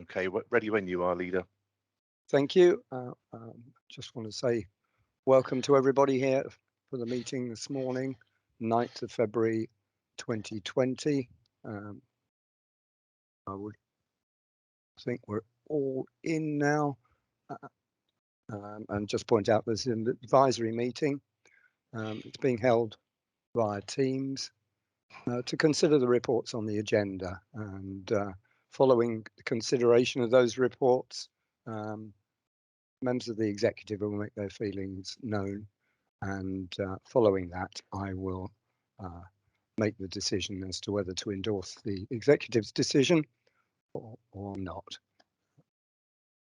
Okay, ready when you are, Leader. Thank you. Just want to say welcome to everybody here for the meeting this morning, 9th of February 2020. I would think we're all in now. And just point out there's an advisory meeting. It's being held via Teams to consider the reports on the agenda, and following the consideration of those reports, members of the executive will make their feelings known, and following that I will make the decision as to whether to endorse the executive's decision or not.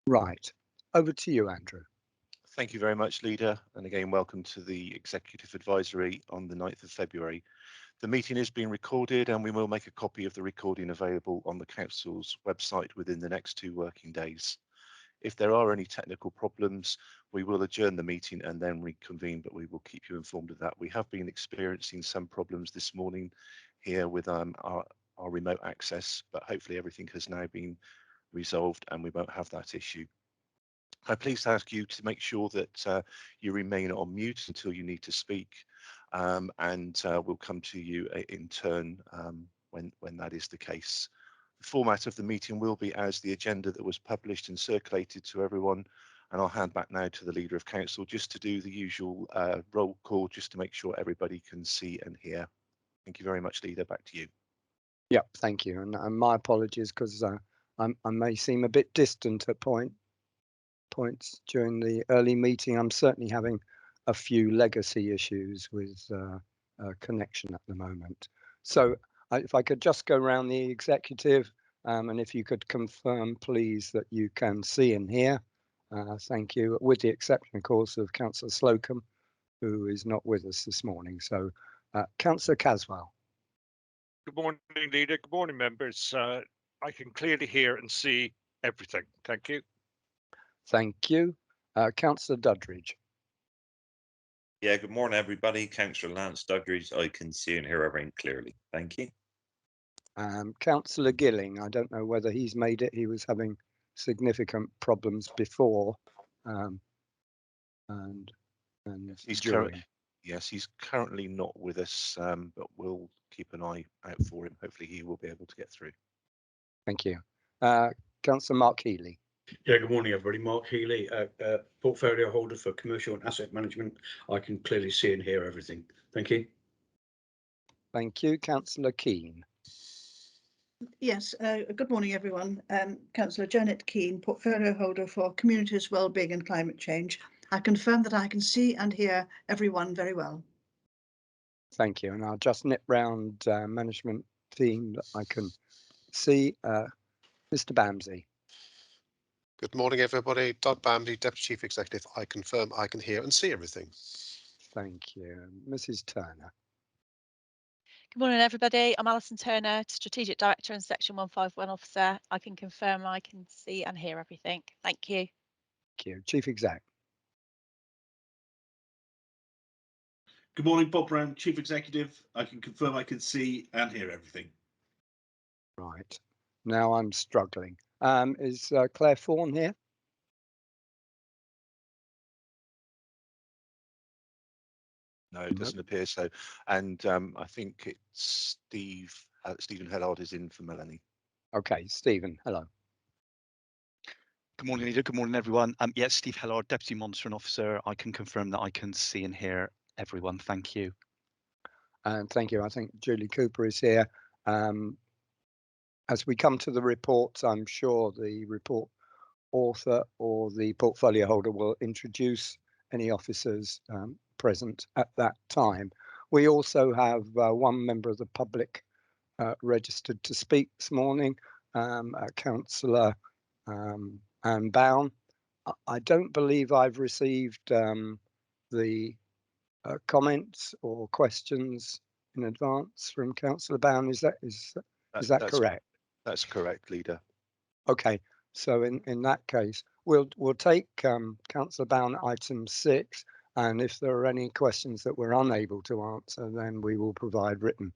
Right, over to you, Andrew. Thank you very much, Leader, and again welcome to the Executive Advisory on the 9th of February. The meeting is being recorded and we will make a copy of the recording available on the Council's website within the next 2 working days. If there are any technical problems, we will adjourn the meeting and then reconvene, but we will keep you informed of that. We have been experiencing some problems this morning here with our remote access, but hopefully everything has now been resolved and we won't have that issue. I'm pleased to ask you to make sure that you remain on mute until you need to speak, and we'll come to you in turn when that is the case. The format of the meeting will be as the agenda that was published and circulated to everyone, and I'll hand back now to the Leader of Council just to do the usual roll call, just to make sure everybody can see and hear. Thank you very much, Leader. Back to you. Yep, thank you, and my apologies because I may seem a bit distant at points during the early meeting. I'm certainly having a few legacy issues with connection at the moment. So if I could just go around the executive, and if you could confirm, please, that you can see and hear. Thank you, with the exception, of course, of Councillor Slocum, who is not with us this morning. So Councillor Caswell. Good morning, Leader. Good morning, members. I can clearly hear and see everything. Thank you. Thank you. Councillor Duddridge. Yeah, good morning, everybody. Councillor Lance Duddridge. I can see and hear everything clearly. Thank you. Councillor Gilling, I don't know whether he's made it. He was having significant problems before. And he's he's currently not with us, but we'll keep an eye out for him. Hopefully he will be able to get through. Thank you. Councillor Mark Healy. Yeah, good morning, everybody. Mark Healy, portfolio holder for commercial and asset management. I can clearly see and hear everything. Thank you. Thank you. Councillor Keane. Yes, good morning, everyone. Councillor Janet Keane, portfolio holder for communities, wellbeing and climate change. I confirm that I can see and hear everyone very well. Thank you. And I'll just nip round management team that I can see. Mr. Bamsey. Good morning, everybody. Doug Bamsey, Deputy Chief Executive. I confirm I can hear and see everything. Thank you. Mrs. Turner. Good morning, everybody. I'm Alison Turner, Strategic Director and Section 151 Officer. I can confirm I can see and hear everything. Thank you. Thank you. Chief Exec. Good morning, Bob Brown, Chief Executive. I can confirm I can see and hear everything. Right. Now I'm struggling. Is Claire Fawn here? No, it doesn't appear so. And I think it's Stephen Hellard is in for Melanie. Okay, Stephen, hello. Good morning, Leader. Good morning, everyone. Yes, Steve Hellard, Deputy Monitoring Officer. I can confirm that I can see and hear everyone. Thank you. And thank you. I think Julie Cooper is here. As we come to the reports, I'm sure the report author or the portfolio holder will introduce any officers present at that time. We also have one member of the public registered to speak this morning, Councillor Anne Bown. I don't believe I've received the comments or questions in advance from Councillor Bown. Is that correct? That's correct, Leader. Okay, so in that case, we'll take Councillor Bown item 6, and if there are any questions that we're unable to answer, then we will provide written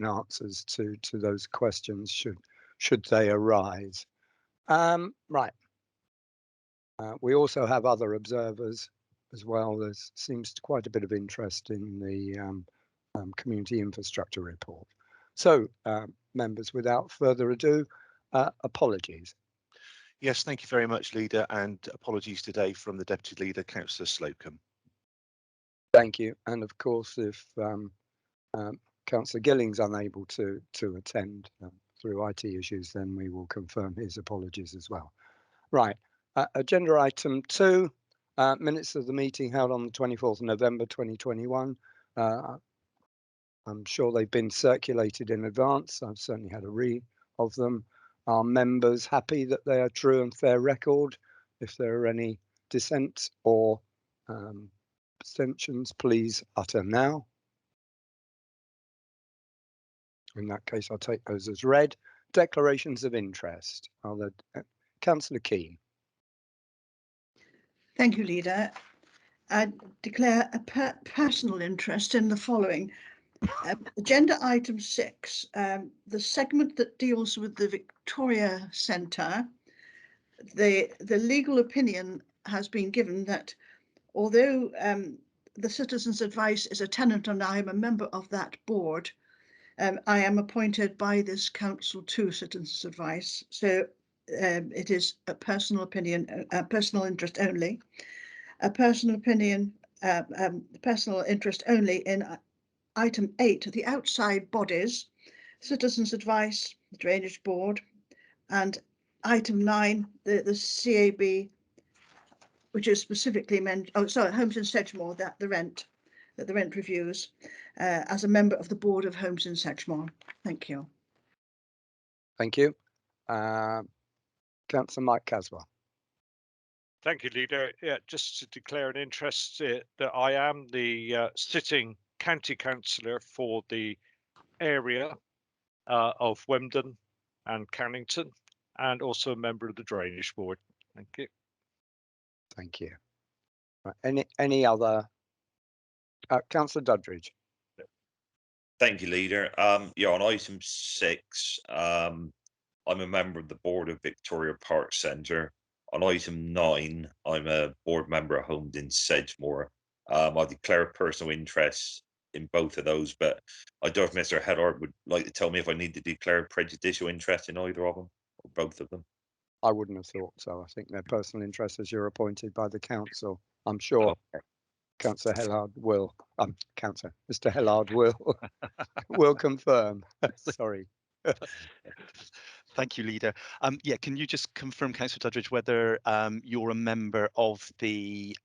answers to those questions should they arise. Right. We also have other observers as well. There seems quite a bit of interest in the community infrastructure report. So, members, without further ado, apologies. Yes, thank you very much, Leader, and apologies today from the Deputy Leader, Councillor Slocum. Thank you. And of course, if Councillor Gilling's unable to attend through IT issues, then we will confirm his apologies as well. Right. Agenda item 2, minutes of the meeting held on the 24th of November 2021. I'm sure they've been circulated in advance. I've certainly had a read of them. Are members happy that they are true and fair record? If there are any dissents or abstentions, please utter now. In that case, I'll take those as read. Declarations of interest. Are there, Councillor Keane? Thank you, Leader. I declare a personal interest in the following. Agenda item 6, the segment that deals with the Victoria Centre. The legal opinion has been given that although the Citizens' Advice is a tenant and I am a member of that board, I am appointed by this council to Citizens' Advice. So it is a personal opinion, a personal interest only. A personal opinion, personal interest only in item 8, the outside bodies, Citizens' Advice, the Drainage Board, and item 9, the CAB, which is specifically meant, Homes in Sedgemoor, the rent reviews, as a member of the Board of Homes in Sedgemoor. Thank you. Thank you. Councillor Mike Caswell. Thank you, Leader. Yeah, just to declare an interest that I am the sitting county councillor for the area of Wenden and Cannington, and also a member of the Drainage Board. Thank you. Thank you. Right, any other? Councillor Duddridge. Thank you, Leader. Yeah, on item 6, I'm a member of the board of Victoria Park Centre. On item 9, I'm a board member of Homes in Sedgemoor. I declare a personal interest in both of those, but I don't know if Mr. Hellard would like to tell me if I need to declare prejudicial interest in either of them or both of them. I wouldn't have thought so. I think they're personal interests as you're appointed by the council. I'm sure Councillor Hellard will, Mr. Hellard will confirm. Sorry. Thank you, Leader. Yeah, can you just confirm, Councillor Duddridge, whether you're a member of the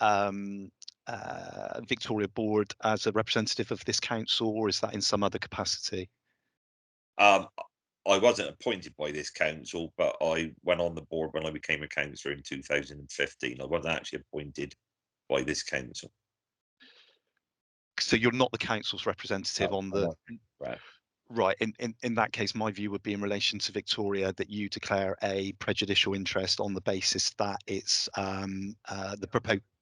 Victoria Board as a representative of this council, or is that in some other capacity? I wasn't appointed by this council, but I went on the board when I became a councillor in 2015. I wasn't actually appointed by this council. So you're not the council's representative on the... Right. In that case, my view would be in relation to Victoria that you declare a prejudicial interest on the basis that it's the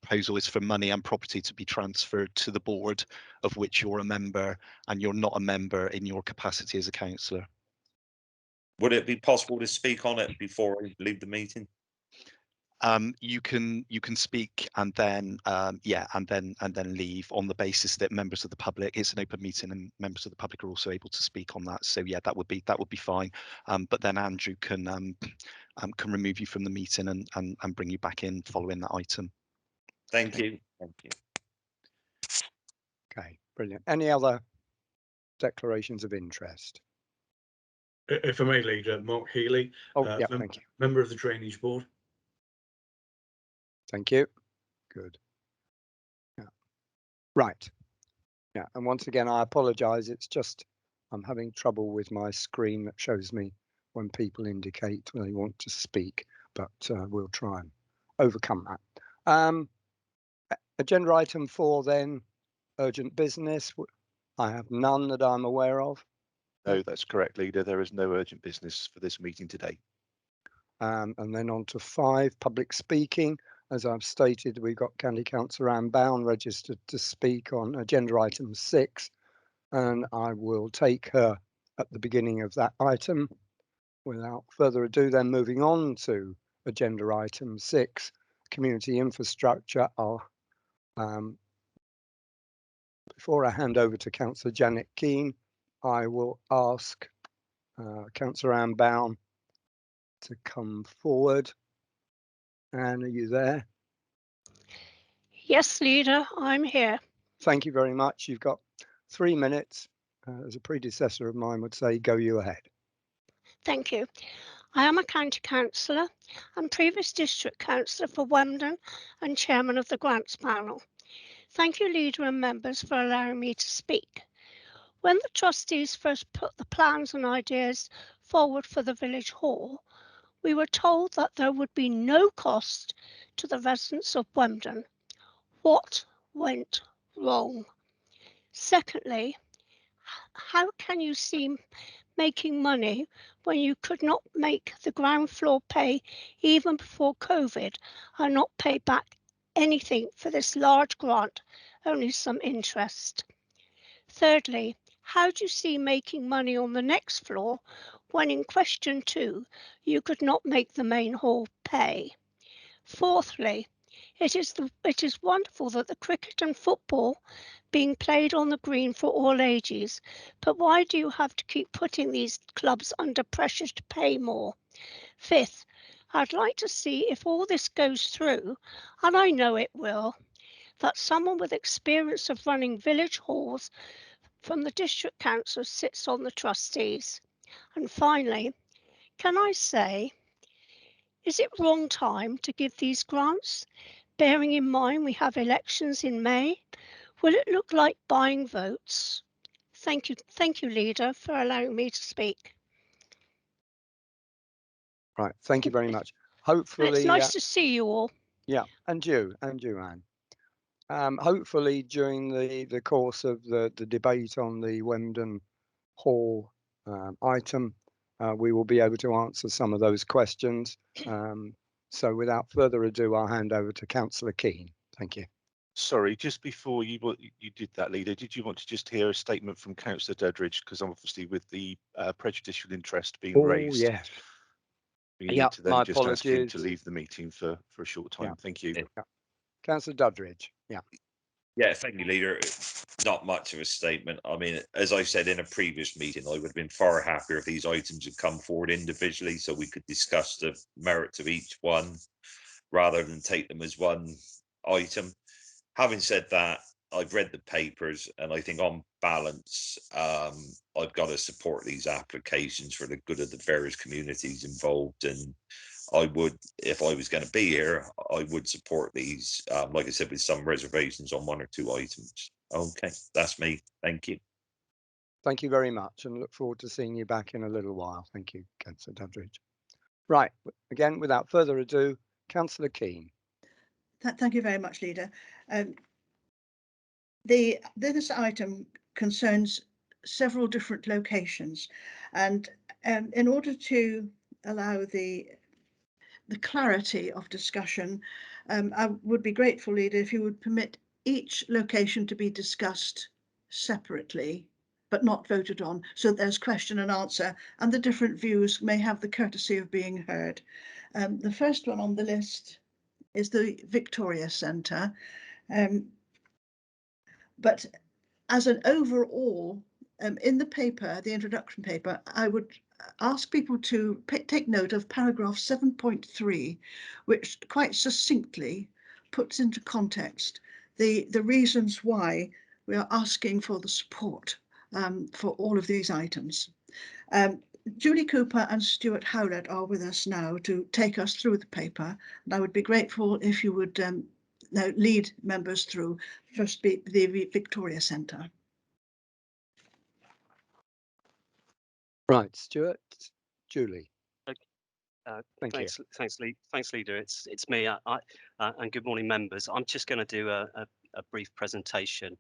proposal is for money and property to be transferred to the board of which you're a member, and you're not a member in your capacity as a councillor. Would it be possible to speak on it before I leave the meeting? You can speak and then and then leave on the basis that members of the public, it's an open meeting and members of the public are also able to speak on that. So yeah, that would be fine. But then Andrew can remove you from the meeting and bring you back in following that item. Thank you. Thank you. Okay, brilliant. Any other declarations of interest? If I may, Leader, Mark Healy. Yeah, thank you. Member of the Drainage Board. Thank you. Good. Yeah. Right. Yeah, and once again, I apologise. It's just I'm having trouble with my screen that shows me when people indicate they want to speak, but we'll try and overcome that. Agenda item 4 then, urgent business. I have none that I'm aware of. No, that's correct, Leader. There is no urgent business for this meeting today. And then on to 5, public speaking. As I've stated, we've got County Councillor Anne Bown registered to speak on agenda item 6, and I will take her at the beginning of that item. without further ado, then moving on to agenda item 6, community infrastructure. Before I hand over to Councillor Janet Keane, I will ask Councillor Anne Bown to come forward. Anne, are you there? Yes, Leader, I'm here. Thank you very much. You've got 3 minutes. As a predecessor of mine would say, go you ahead. Thank you. I am a county councillor and previous district councillor for Wenden and chairman of the grants panel. Thank you, Leader and members, for allowing me to speak. When the trustees first put the plans and ideas forward for the village hall, we were told that there would be no cost to the residents of Wenden. What went wrong? Secondly, how can you see making money when you could not make the ground floor pay even before COVID and not pay back anything for this large grant, only some interest? Thirdly, how do you see making money on the next floor when in question 2 you could not make the main hall pay? Fourthly, it is wonderful that the cricket and football being played on the green for all ages, but why do you have to keep putting these clubs under pressure to pay more? Fifth, I'd like to see if all this goes through, and I know it will, that someone with experience of running village halls from the district council sits on the trustees. And finally, can I say, is it wrong time to give these grants, bearing in mind we have elections in May? Will it look like buying votes? Thank you, Leader, for allowing me to speak. Right, thank you very much. Hopefully, it's nice to see you all. Yeah, and you, Anne. Hopefully, during the course of the debate on the Wenden Hall item, we will be able to answer some of those questions. So without further ado, I'll hand over to Councillor Keane. Thank you. Sorry, just before you did that, Leader, did you want to just hear a statement from Councillor Duddridge? Because obviously with the prejudicial interest being raised, yes. we need to then my just ask him apologies. to leave the meeting for a short time. Yeah. Thank you. Yeah. Councillor Duddridge. Yeah. Yeah, thank you, Leader. Not much of a statement. I mean, as I said in a previous meeting, I would have been far happier if these items had come forward individually so we could discuss the merits of each one rather than take them as one item. Having said that, I've read the papers and I think on balance, I've got to support these applications for the good of the various communities involved. And I would, if I was going to be here, I would support these, like I said, with some reservations on 1 or 2 items. Okay, that's me. Thank you. Thank you very much and look forward to seeing you back in a little while. Thank you, Councillor Duddridge. Right, again, without further ado, Councillor Keane. Thank you very much, Leader. This item concerns several different locations, and in order to allow the clarity of discussion, I would be grateful, Leader, if you would permit each location to be discussed separately but not voted on, so there's question and answer and the different views may have the courtesy of being heard. The first one on the list is the Victoria Centre, but as an overall, in the paper, the introduction paper, I would ask people to take note of paragraph 7.3, which quite succinctly puts into context the reasons why we are asking for the support for all of these items. Julie Cooper and Stuart Howlett are with us now to take us through the paper, and I would be grateful if you would now lead members through first the Victoria Centre. Right, Stuart, Julie. Thanks, Leader. It's me. And good morning, members. I'm just going to do a brief presentation.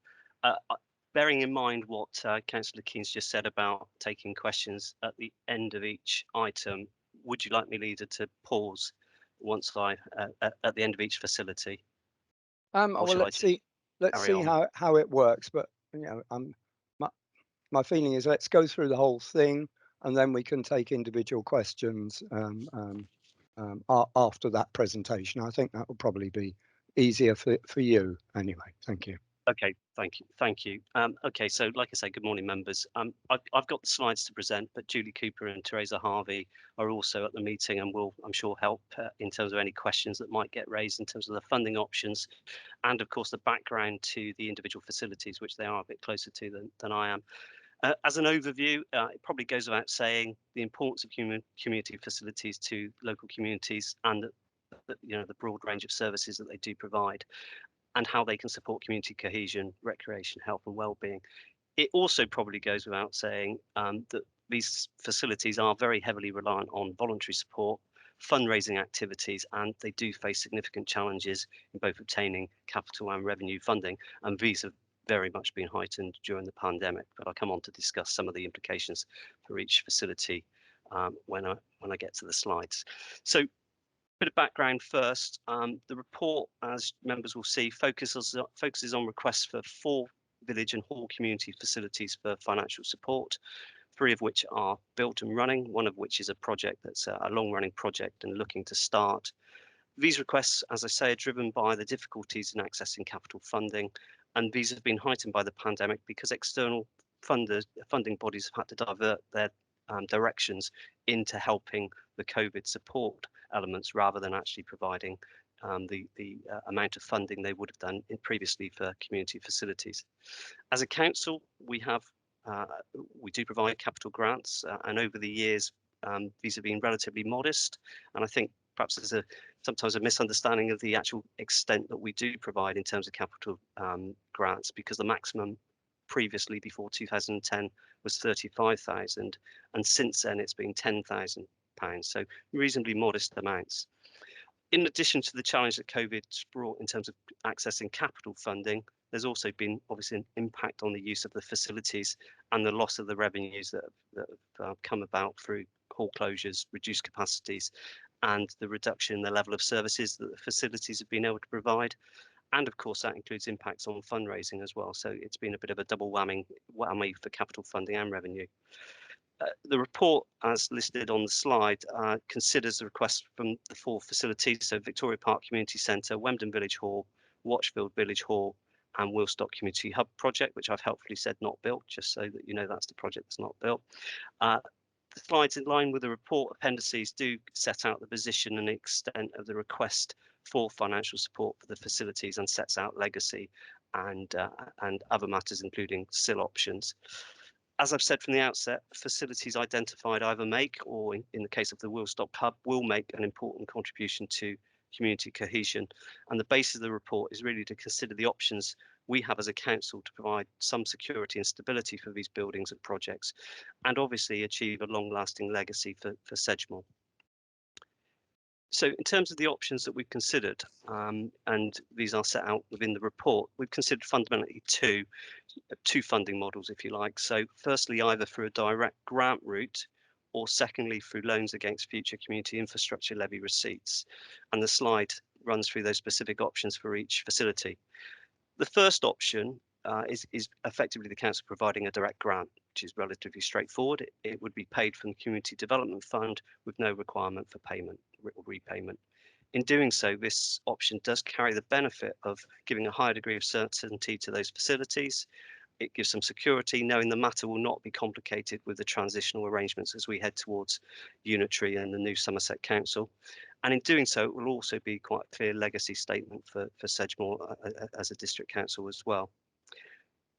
Bearing in mind what Councillor Keane's just said about taking questions at the end of each item, would you like me, Leader, to pause once at the end of each facility? Well, let's see how it works. But you know, my feeling is let's go through the whole thing. and then we can take individual questions after that presentation. I think that will probably be easier for you anyway. Thank you. Okay, thank you. Okay, so like I say, good morning, members. I've got the slides to present, but Julie Cooper and Teresa Harvey are also at the meeting and will, I'm sure, help in terms of any questions that might get raised in terms of the funding options, and of course the background to the individual facilities, which they are a bit closer to than I am. As an overview, it probably goes without saying the importance of community facilities to local communities and the broad range of services that they do provide, and how they can support community cohesion, recreation, health and well-being. It also probably goes without saying that these facilities are very heavily reliant on voluntary support, fundraising activities, and they do face significant challenges in both obtaining capital and revenue funding, and these have very much been heightened during the pandemic, but I'll come on to discuss some of the implications for each facility when I get to the slides. So, bit of background first. The report, as members will see, focuses on requests for 4 village and hall community facilities for financial support, 3 of which are built and running, 1 of which is a project that's a long-running project and looking to start. These requests, as I say, are driven by the difficulties in accessing capital funding, and these have been heightened by the pandemic because external funding bodies have had to divert their directions into helping the COVID support elements rather than actually providing the amount of funding they would have done previously for community facilities. As a council, we do provide capital grants, and over the years these have been relatively modest, and I think perhaps there's sometimes a misunderstanding of the actual extent that we do provide in terms of capital grants, because the maximum previously before 2010 was 35,000, and since then it's been £10,000, so reasonably modest amounts. In addition to the challenge that COVID's brought in terms of accessing capital funding, there's also been obviously an impact on the use of the facilities and the loss of the revenues that have come about through hall closures, reduced capacities, and the reduction in the level of services that the facilities have been able to provide. And of course, that includes impacts on fundraising as well. So it's been a bit of a double whammy for capital funding and revenue. The report, as listed on the slide, considers the requests from the 4 facilities, so Victoria Park Community Centre, Wenden Village Hall, Watchfield Village Hall, and Wheelstock Community Hub project, which I've helpfully said not built, just so that you know that's the project that's not built. The slides in line with the report appendices do set out the position and extent of the request for financial support for the facilities and sets out legacy and other matters, including SIL options. As I've said from the outset, facilities identified either make, or in the case of the Wheelstock Hub, will make an important contribution to community cohesion. And the basis of the report is really to consider the options we have as a council to provide some security and stability for these buildings and projects, and obviously achieve a long-lasting legacy for Sedgemoor. So in terms of the options that we've considered, and these are set out within the report, we've considered fundamentally two funding models, if you like. So firstly, either through a direct grant route, or secondly, through loans against future community infrastructure levy receipts. And the slide runs through those specific options for each facility. The first option is effectively the council providing a direct grant, which is relatively straightforward. It would be paid from the Community Development Fund with no requirement for payment or repayment. In doing so, this option does carry the benefit of giving a higher degree of certainty to those facilities. It gives some security, knowing the matter will not be complicated with the transitional arrangements as we head towards unitary and the new Somerset Council. And in doing so, it will also be quite a clear legacy statement for Sedgemoor as a district council as well.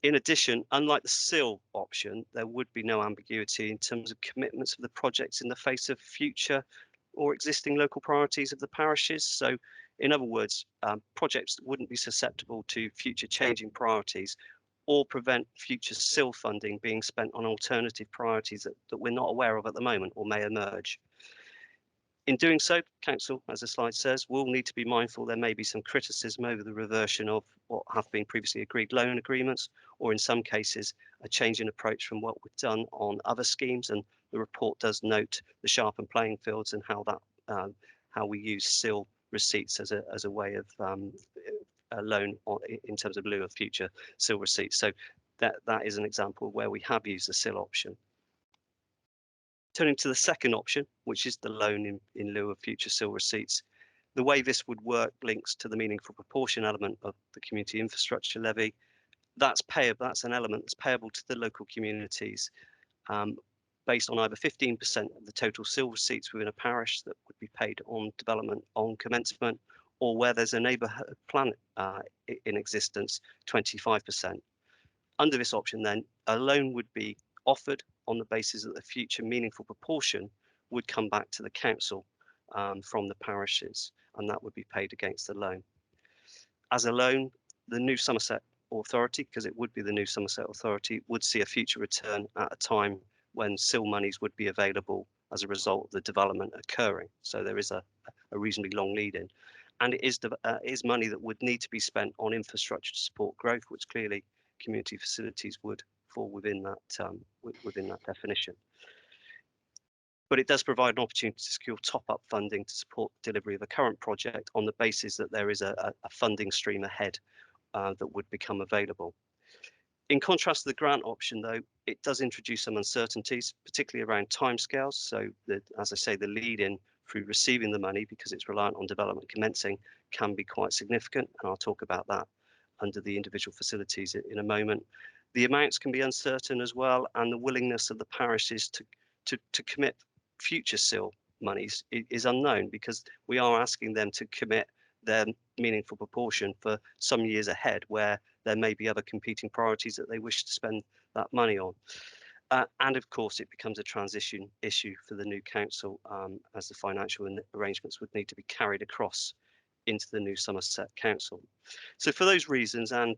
In addition, unlike the SIL option, there would be no ambiguity in terms of commitments of the projects in the face of future or existing local priorities of the parishes. So in other words, projects that wouldn't be susceptible to future changing priorities or prevent future SIL funding being spent on alternative priorities that we're not aware of at the moment or may emerge. In doing so, Council, as the slide says, will need to be mindful there may be some criticism over the reversion of what have been previously agreed loan agreements, or in some cases, a change in approach from what we've done on other schemes. And the report does note the sharpened playing fields and how we use SIL receipts as a way of a loan in terms of lieu of future SIL receipts. So that is an example where we have used the SIL option. Turning to the second option, which is the loan in lieu of future SIL receipts, the way this would work links to the meaningful proportion element of the community infrastructure levy. That's payable. That's an element that's payable to the local communities based on either 15% of the total SIL receipts within a parish that would be paid on development on commencement, or where there's a neighbourhood plan in existence, 25%. Under this option, then, a loan would be offered on the basis that the future meaningful proportion would come back to the council from the parishes, and that would be paid against the loan. As a loan, the New Somerset Authority, because it would be the New Somerset Authority, would see a future return at a time when SIL monies would be available as a result of the development occurring. So there is a reasonably long lead in. And it is money that would need to be spent on infrastructure to support growth, which clearly community facilities would fall within that definition. But it does provide an opportunity to secure top-up funding to support the delivery of a current project on the basis that there is a funding stream ahead that would become available. In contrast to the grant option, though, it does introduce some uncertainties, particularly around timescales. So, as I say, the lead-in through receiving the money, because it's reliant on development commencing, can be quite significant, and I'll talk about that under the individual facilities in a moment. The amounts can be uncertain as well, and the willingness of the parishes to commit future SIL monies is unknown, because we are asking them to commit their meaningful proportion for some years ahead, where there may be other competing priorities that they wish to spend that money on. And of course, it becomes a transition issue for the new council, as the financial arrangements would need to be carried across into the new Somerset Council. So for those reasons, and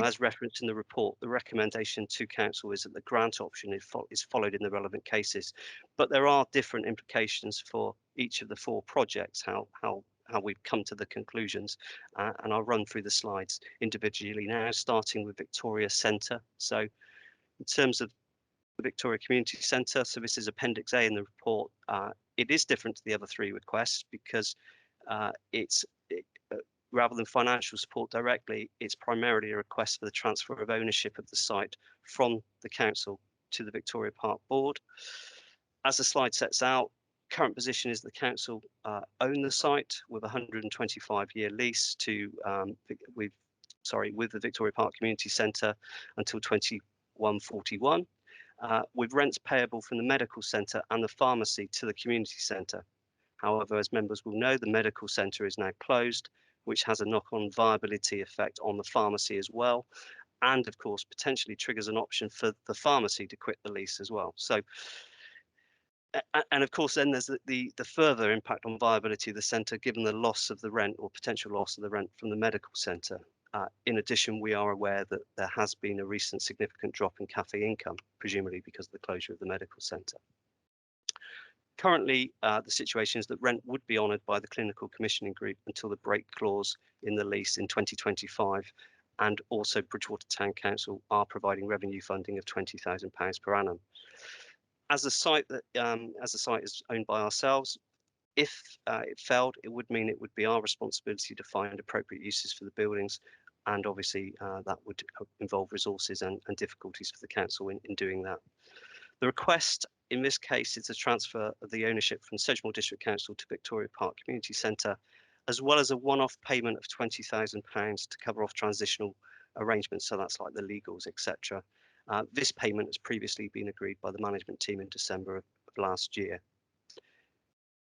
as referenced in the report, the recommendation to council is that the grant option is followed in the relevant cases, but there are different implications for each of the four projects, how we've come to the conclusions, and I'll run through the slides individually now, starting with Victoria Centre. So in terms of the Victoria Community Centre, so this is Appendix A in the report, it is different to the other three requests because rather than financial support directly, it's primarily a request for the transfer of ownership of the site from the council to the Victoria Park Board. As the slide sets out, current position is the council own the site with a 125-year lease with the Victoria Park Community Centre until 2141, with rents payable from the medical centre and the pharmacy to the community centre. However, as members will know, the medical centre is now closed, which has a knock-on viability effect on the pharmacy as well, and of course potentially triggers an option for the pharmacy to quit the lease as well. So, and of course then there's the further impact on viability of the centre given the loss of the rent or potential loss of the rent from the medical centre. In addition, we are aware that there has been a recent significant drop in cafe income, presumably because of the closure of the medical centre. Currently, the situation is that rent would be honoured by the clinical commissioning group until the break clause in the lease in 2025, and also Bridgewater Town Council are providing revenue funding of £20,000 per annum. As the site is owned by ourselves, if it failed, it would mean it would be our responsibility to find appropriate uses for the buildings, and obviously that would involve resources and difficulties for the council in doing that. The request in this case is a transfer of the ownership from Sedgemoor District Council to Victoria Park Community Centre, as well as a one-off payment of £20,000 to cover off transitional arrangements, so that's like the legals, etc. This payment has previously been agreed by the management team in December of last year.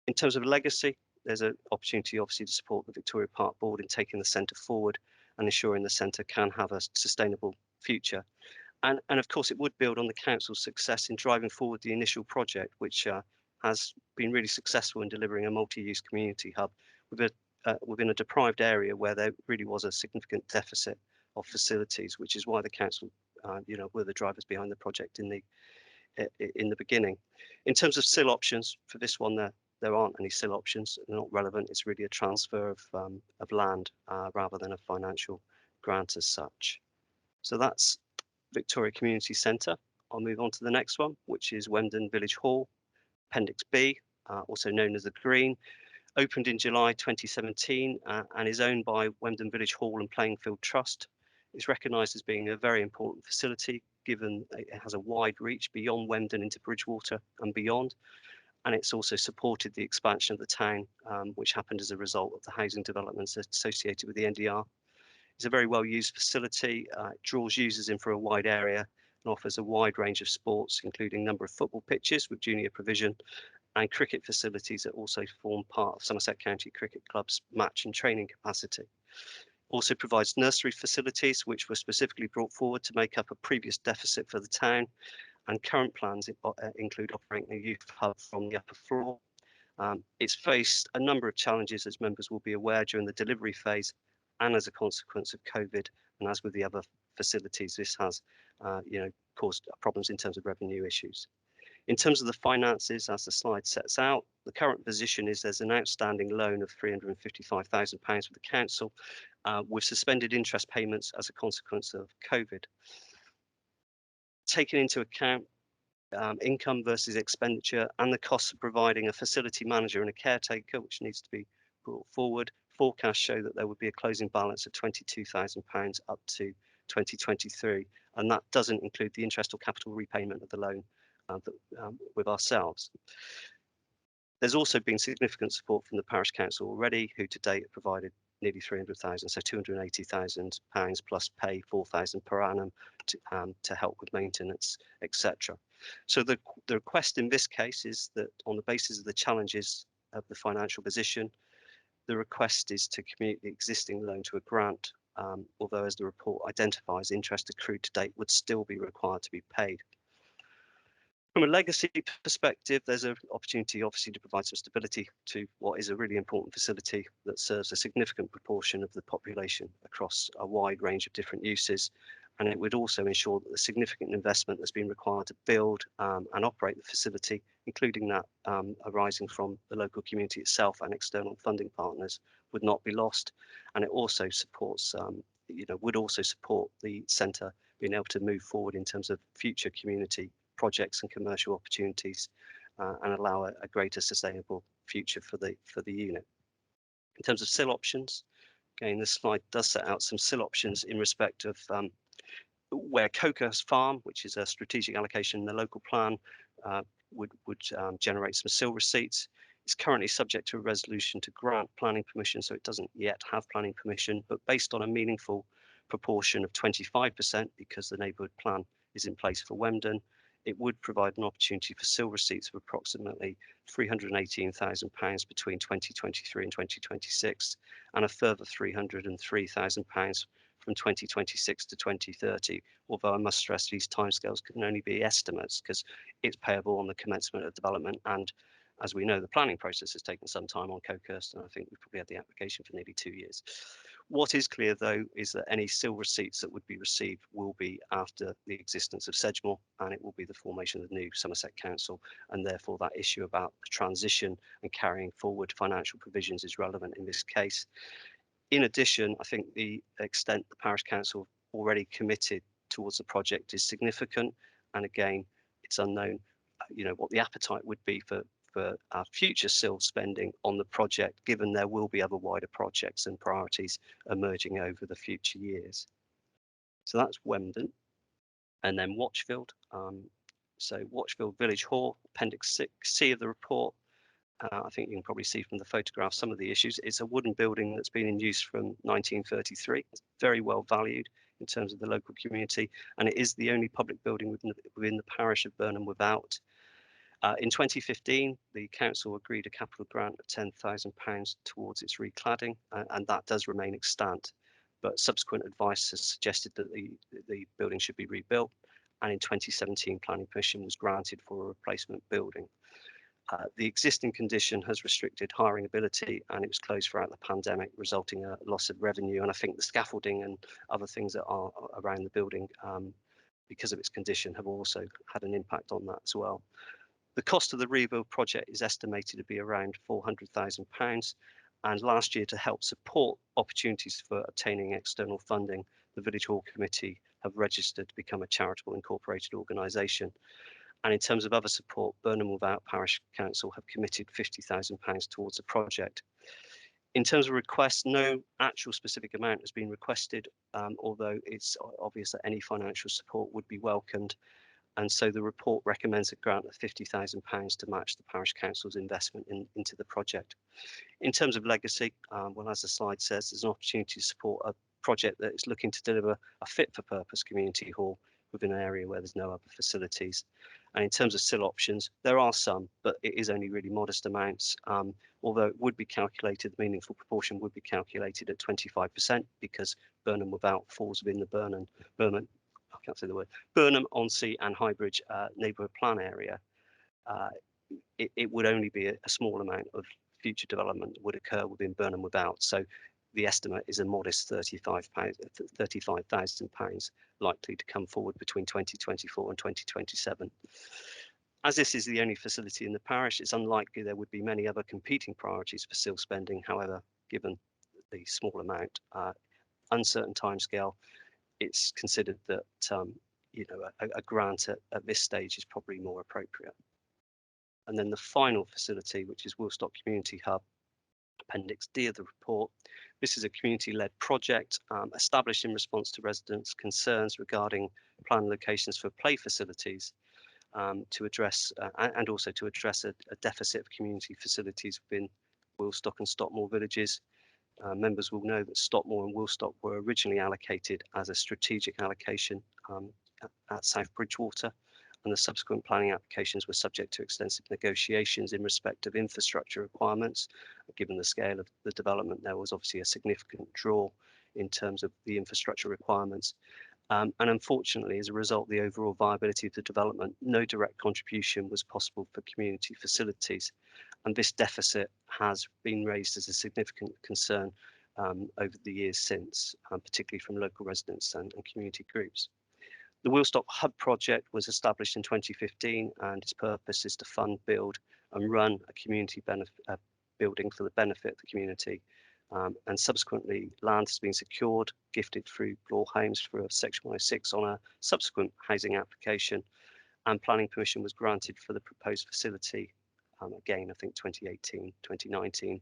In terms of legacy, there's an opportunity obviously to support the Victoria Park Board in taking the centre forward and ensuring the centre can have a sustainable future. And of course, it would build on the council's success in driving forward the initial project, which has been really successful in delivering a multi-use community hub within a deprived area where there really was a significant deficit of facilities, which is why the council, were the drivers behind the project in the beginning. In terms of SIL options, for this one, there aren't any SIL options. They're not relevant. It's really a transfer of land rather than a financial grant as such. So that's Victoria Community Centre. I'll move on to the next one, which is Wenden Village Hall, Appendix B, also known as the Green. Opened in July 2017 and is owned by Wenden Village Hall and Playing Field Trust. It's recognised as being a very important facility given it has a wide reach beyond Wenden into Bridgewater and beyond. And it's also supported the expansion of the town, which happened as a result of the housing developments associated with the NDR. It's a very well used facility. It draws users in for a wide area and offers a wide range of sports, including a number of football pitches with junior provision and cricket facilities that also form part of Somerset County Cricket Club's match and training capacity. Also provides nursery facilities, which were specifically brought forward to make up a previous deficit for the town, and current plans include operating a youth hub from the upper floor. It's faced a number of challenges, as members will be aware, during the delivery phase and as a consequence of COVID. And as with the other facilities, this has caused problems in terms of revenue issues. In terms of the finances, as the slide sets out, the current position is there's an outstanding loan of £355,000 for the council, with suspended interest payments as a consequence of COVID. Taking into account income versus expenditure and the costs of providing a facility manager and a caretaker, which needs to be brought forward, forecasts show that there would be a closing balance of £22,000 up to 2023, and that doesn't include the interest or capital repayment of the loan with ourselves. There's also been significant support from the parish council already, who to date have provided nearly 300,000, so £280,000 plus pay £4,000 per annum to help with maintenance, etc. So the request in this case is that on the basis of the challenges of the financial position, the request is to commute the existing loan to a grant, although as the report identifies, interest accrued to date would still be required to be paid. From a legacy perspective, there's an opportunity obviously to provide some stability to what is a really important facility that serves a significant proportion of the population across a wide range of different uses. And it would also ensure that the significant investment that's been required to build and operate the facility, including that arising from the local community itself and external funding partners, would not be lost. And it also supports, would also support the centre being able to move forward in terms of future community projects and commercial opportunities, and allow a greater sustainable future for the unit. In terms of SIL options, again, this slide does set out some SIL options in respect of where Coker's Farm, which is a strategic allocation in the local plan, would generate some SIL receipts. It's currently subject to a resolution to grant planning permission, so it doesn't yet have planning permission, but based on a meaningful proportion of 25%, because the neighbourhood plan is in place for Wenden, it would provide an opportunity for SIL receipts of approximately £318,000 between 2023 and 2026, and a further £303,000 from 2026 to 2030, although I must stress these timescales can only be estimates because it's payable on the commencement of development, and as we know, the planning process has taken some time on Coker's, and I think we've probably had the application for nearly 2 years. What is clear, though, is that any SIL receipts that would be received will be after the existence of Sedgemore, and it will be the formation of the new Somerset Council, and therefore that issue about the transition and carrying forward financial provisions is relevant in this case. In addition, I think the extent the parish council already committed towards the project is significant, and again, it's unknown, what the appetite would be for our future SIL spending on the project, given there will be other wider projects and priorities emerging over the future years. So that's Wenden, and then Watchfield. So Watchfield Village Hall, Appendix C of the report. I think you can probably see from the photograph some of the issues. It's a wooden building that's been in use from 1933. It's very well valued in terms of the local community, and it is the only public building within the parish of Burnham without. In 2015, the council agreed a capital grant of £10,000 towards its recladding, and that does remain extant. But subsequent advice has suggested that the building should be rebuilt, and in 2017, planning permission was granted for a replacement building. The existing condition has restricted hiring ability, and it was closed throughout the pandemic, resulting in a loss of revenue. And I think the scaffolding and other things that are around the building, because of its condition, have also had an impact on that as well. The cost of the rebuild project is estimated to be around £400,000, and last year, to help support opportunities for obtaining external funding, the Village Hall Committee have registered to become a charitable incorporated organisation. And in terms of other support, Burnham Without Parish Council have committed £50,000 towards the project. In terms of requests, no actual specific amount has been requested, although it's obvious that any financial support would be welcomed. And so the report recommends a grant of £50,000 to match the parish council's investment into the project. In terms of legacy, well, as the slide says, there's an opportunity to support a project that is looking to deliver a fit-for-purpose community hall within an area where there's no other facilities. And in terms of SIL options, there are some, but it is only really modest amounts. Although it would be calculated, the meaningful proportion would be calculated at 25% because Burnham Without falls within the Burnham, I can't say the word, Burnham, On-Sea and Highbridge neighbourhood plan area. It would only be a small amount of future development that would occur within Burnham Without. So the estimate is a modest £35,000 likely to come forward between 2024 and 2027. As this is the only facility in the parish, it's unlikely there would be many other competing priorities for SIL spending. However, given the small amount, uncertain timescale, it's considered that a grant at this stage is probably more appropriate. And then the final facility, which is Wheelstock Community Hub, Appendix D of the report. This is a community-led project established in response to residents' concerns regarding planned locations for play facilities to address and also to address a deficit of community facilities within Woolstock and Stockmoor villages. Members will know that Stockmoor and Woolstock were originally allocated as a strategic allocation at South Bridgewater, and the subsequent planning applications were subject to extensive negotiations in respect of infrastructure requirements. Given the scale of the development, there was obviously a significant draw in terms of the infrastructure requirements. And unfortunately, as a result of the overall viability of the development, no direct contribution was possible for community facilities. And this deficit has been raised as a significant concern over the years since, particularly from local residents and community groups. The Wheelstock Hub project was established in 2015, and its purpose is to fund, build and run a community building for the benefit of the community. And subsequently, land has been secured, gifted through Law Homes for Section 106 on a subsequent housing application, and planning permission was granted for the proposed facility, again, I think 2018, 2019,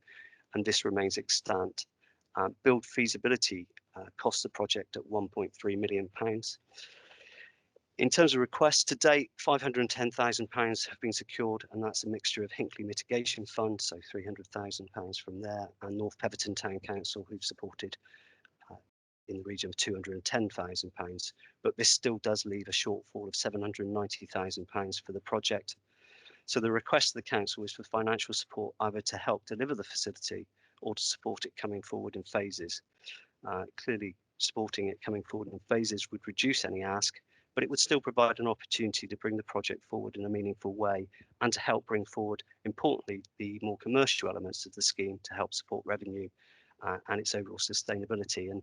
and this remains extant. Build feasibility cost the project at £1.3 million. In terms of requests to date, £510,000 have been secured, and that's a mixture of Hinckley Mitigation Fund, so £300,000 from there, and North Petherton Town Council, who've supported in the region of £210,000. But this still does leave a shortfall of £790,000 for the project. So the request of the council is for financial support either to help deliver the facility or to support it coming forward in phases. Clearly, supporting it coming forward in phases would reduce any ask, but it would still provide an opportunity to bring the project forward in a meaningful way and to help bring forward, importantly, the more commercial elements of the scheme to help support revenue and its overall sustainability. And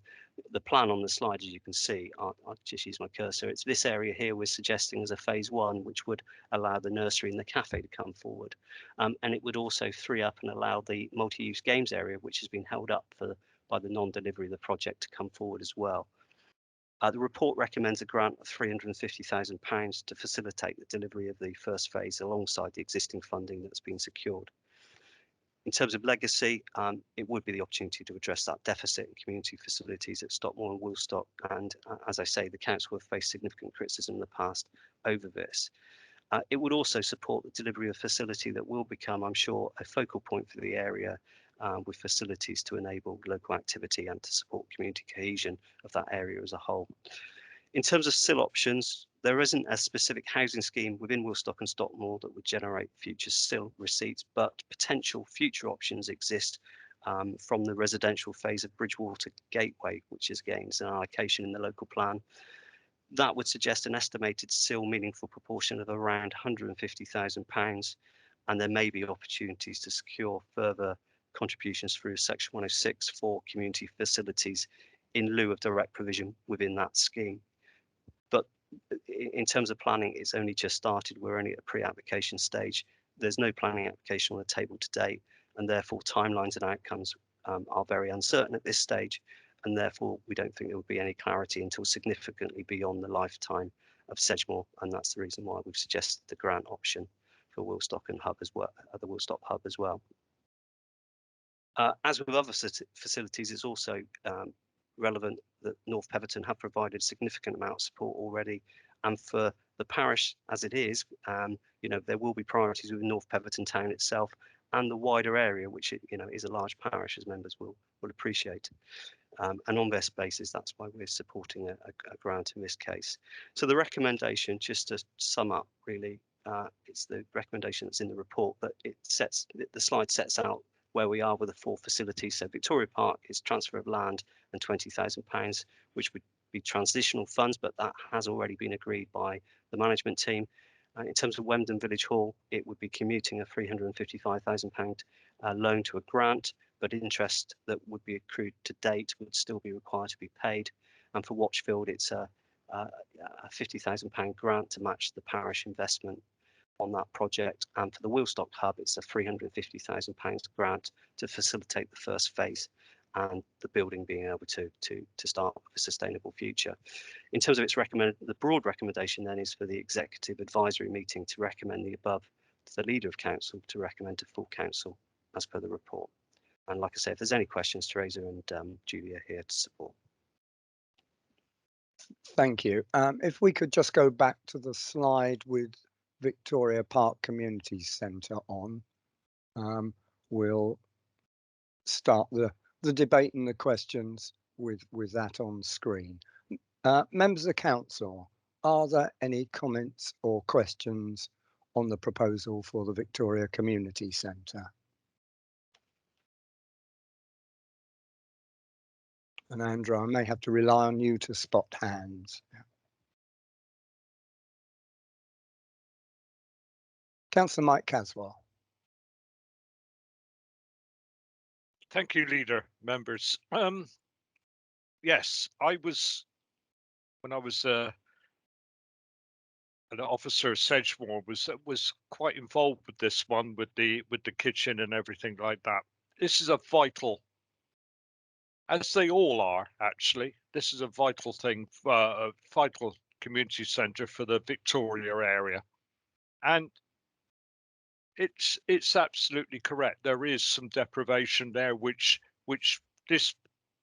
the plan on the slide, as you can see, I'll just use my cursor, it's this area here we're suggesting as a phase one, which would allow the nursery and the cafe to come forward. And it would also free up and allow the multi-use games area, which has been held up by the non-delivery of the project, to come forward as well. The report recommends a grant of £350,000 to facilitate the delivery of the first phase alongside the existing funding that's been secured. In terms of legacy, it would be the opportunity to address that deficit in community facilities at Stockmoor and Woolstock. And as I say, the council have faced significant criticism in the past over this. It would also support the delivery of a facility that will become, I'm sure, a focal point for the area, with facilities to enable local activity and to support community cohesion of that area as a whole. In terms of SIL options, there isn't a specific housing scheme within Woolstock and Stockmoor that would generate future SIL receipts, but potential future options exist from the residential phase of Bridgewater Gateway, which is again an allocation in the local plan. That would suggest an estimated SIL meaningful proportion of around £150,000, and there may be opportunities to secure further contributions through Section 106 for community facilities in lieu of direct provision within that scheme. But in terms of planning, it's only just started. We're only at a pre-application stage. There's no planning application on the table to date, and therefore timelines and outcomes are very uncertain at this stage, and therefore we don't think there will be any clarity until significantly beyond the lifetime of Sedgemoor, and that's the reason why we've suggested the grant option for Wheelstock and Hub as well, the Wheelstock Hub as well. As with other facilities, it's also relevant that North Petherton have provided a significant amount of support already, and for the parish as it is, there will be priorities with North Petherton town itself and the wider area, which is a large parish, as members will appreciate. And on this basis, that's why we're supporting a grant in this case. So the recommendation, just to sum up, really, it's the recommendation that's in the report, but the slide sets out where we are with the 4 facilities. So Victoria Park is transfer of land and £20,000, which would be transitional funds, but that has already been agreed by the management team. In terms of Wenden Village Hall, it would be commuting a £355,000 loan to a grant, but interest that would be accrued to date would still be required to be paid. And for Watchfield, it's a £50,000 grant to match the parish investment on that project. And for the Wheelstock Hub, it's a £350,000 grant to facilitate the first phase and the building being able to start a sustainable future. In terms of the broad recommendation then is for the executive advisory meeting to recommend the above to the leader of council to recommend to full council as per the report. And like I say, if there's any questions, Teresa and Julie are here to support. Thank you. If we could just go back to the slide with Victoria Park Community Centre on, we'll start the debate and the questions with that on screen. Members of council, are there any comments or questions on the proposal for the Victoria Community Centre? And Andrew, I may have to rely on you to spot hands. Councillor Mike Caswell. Thank you, Leader, members. Yes, when I was an officer of Sedgemore, was quite involved with this one, with the kitchen and everything like that. This is a vital, as they all are actually. This is a vital thing, a vital community centre for the Victoria area, and it's absolutely correct. There is some deprivation there, which this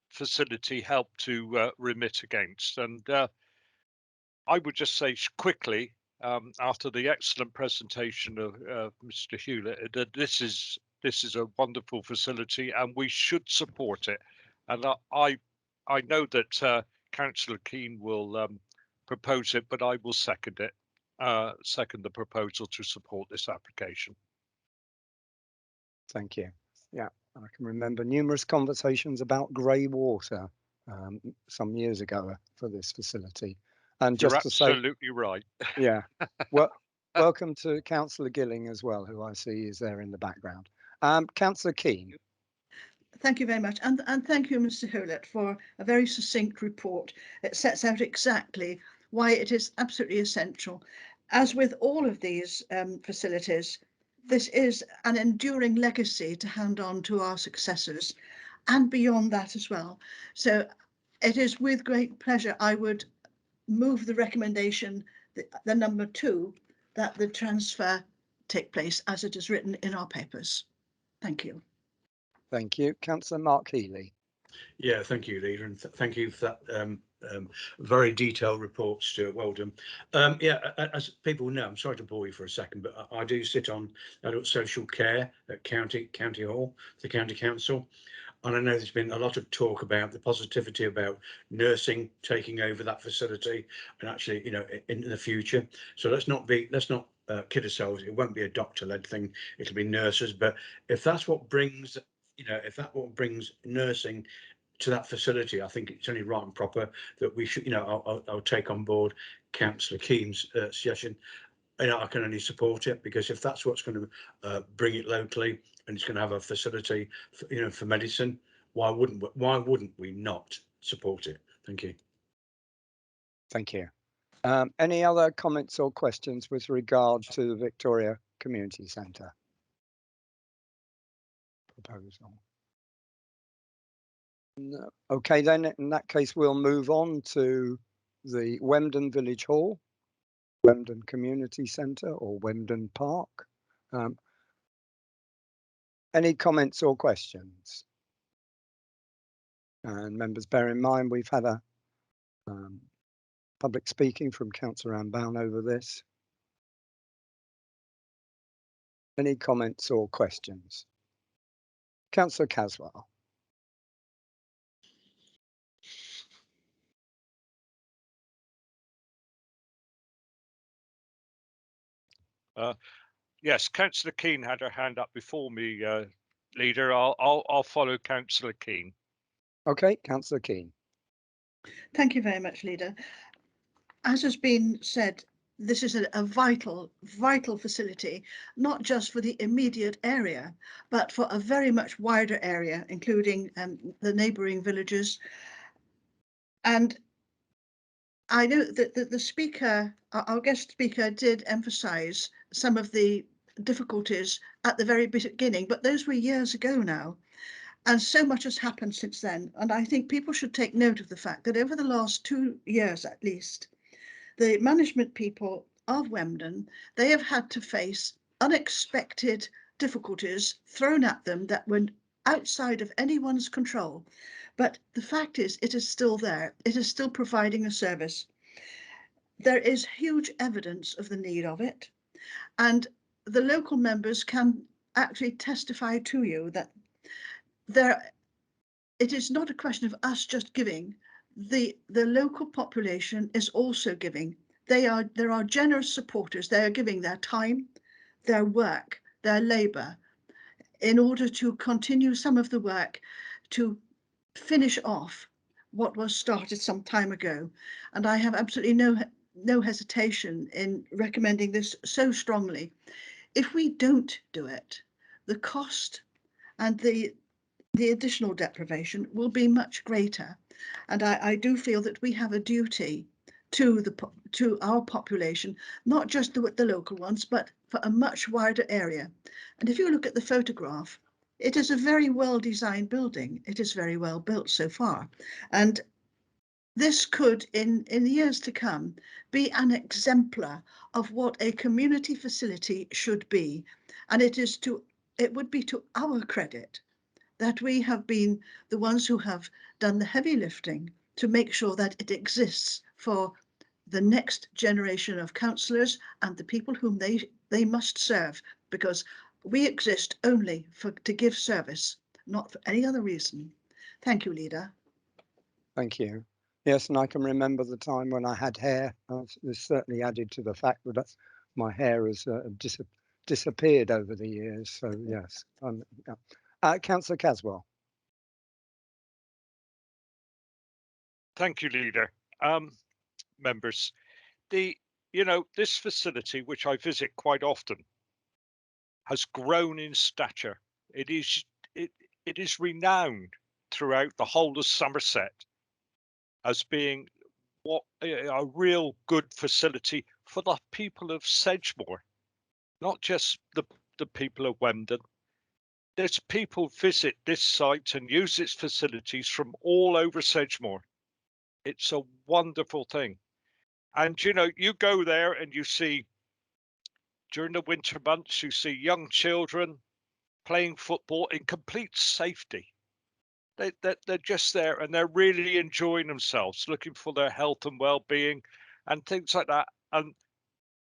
facility helped to remit against. And I would just say quickly, after the excellent presentation of Mr. Hewlett, that this is a wonderful facility and we should support it. And I know that Councillor Keane will propose it, but I will second it. Second the proposal to support this application. Thank you. Yeah, I can remember numerous conversations about grey water some years ago for this facility. And You're just to say, absolutely right. Yeah, well, welcome to Councillor Gilling as well, who I see is there in the background. Councillor Keane. Thank you very much, and thank you, Mr. Hewlett, for a very succinct report. It sets out exactly why it is absolutely essential. As with all of these facilities, this is an enduring legacy to hand on to our successors and beyond that as well. So it is with great pleasure I would move the recommendation, the number 2, that the transfer take place as it is written in our papers. Thank you. Thank you. Councillor Mark Healy. Yeah, thank you, Leader, and thank you for that very detailed report, Stuart. Well done. Yeah, as people know, I'm sorry to bore you for a second, but I do sit on adult social care at County Hall, the County Council, and I know there's been a lot of talk about the positivity about nursing taking over that facility, and actually, in the future. So let's not kid ourselves. It won't be a doctor-led thing. It'll be nurses. But if that's what brings, if that's what brings nursing to that facility, I think it's only right and proper that we should, I'll take on board Councillor Keane's suggestion. I can only support it, because if that's what's going to bring it locally and it's going to have a facility for medicine, why wouldn't we not support it? Thank you. Thank you. Any other comments or questions with regard to the Victoria Community Centre proposal? No. Okay, then in that case, we'll move on to the Wenden Village Hall, Wenden Community Centre or Wenden Park. Any comments or questions? And members, bear in mind we've had a public speaking from Councillor Ambown over this. Any comments or questions? Councillor Caswell. Yes, Councillor Keane had her hand up before me, Leader. I'll follow Councillor Keane. Okay, Councillor Keane. Thank you very much, Leader. As has been said, this is a vital facility, not just for the immediate area, but for a very much wider area, including the neighbouring villages. And I know that the speaker, our guest speaker, did emphasise some of the difficulties at the very beginning, but those were years ago now. And so much has happened since then. And I think people should take note of the fact that over the last 2 years, at least, the management people of Wenden, they have had to face unexpected difficulties thrown at them that were outside of anyone's control. But the fact is, it is still there. It is still providing a service. There is huge evidence of the need of it. And the local members can actually testify to you that it is not a question of us just giving. The local population is also giving. There are generous supporters. They are giving their time, their work, their labour in order to continue some of the work to finish off what was started some time ago. And I have absolutely no hesitation in recommending this so strongly. If we don't do it, the cost and the additional deprivation will be much greater. And I do feel that we have a duty to our population, not just the local ones, but for a much wider area. And if you look at the photograph, it is a very well designed building. It is very well built so far. And this could, in the years to come, be an exemplar of what a community facility should be. And it would be to our credit that we have been the ones who have done the heavy lifting to make sure that it exists for the next generation of councillors and the people whom they must serve, because we exist only to give service, not for any other reason. Thank you, Leader. Thank you. Yes, and I can remember the time when I had hair. This certainly added to the fact that my hair has disappeared over the years. So yes, yeah. Councillor Caswell. Thank you, Leader. Members, this facility, which I visit quite often, has grown in stature. It is renowned throughout the whole of Somerset as being a real good facility for the people of Sedgemoor, not just the people of Wenden. There's people visit this site and use its facilities from all over Sedgemoor. It's a wonderful thing. And, you go there and you see, during the winter months, you see young children playing football in complete safety. They're just there and they're really enjoying themselves, looking for their health and well-being and things like that. And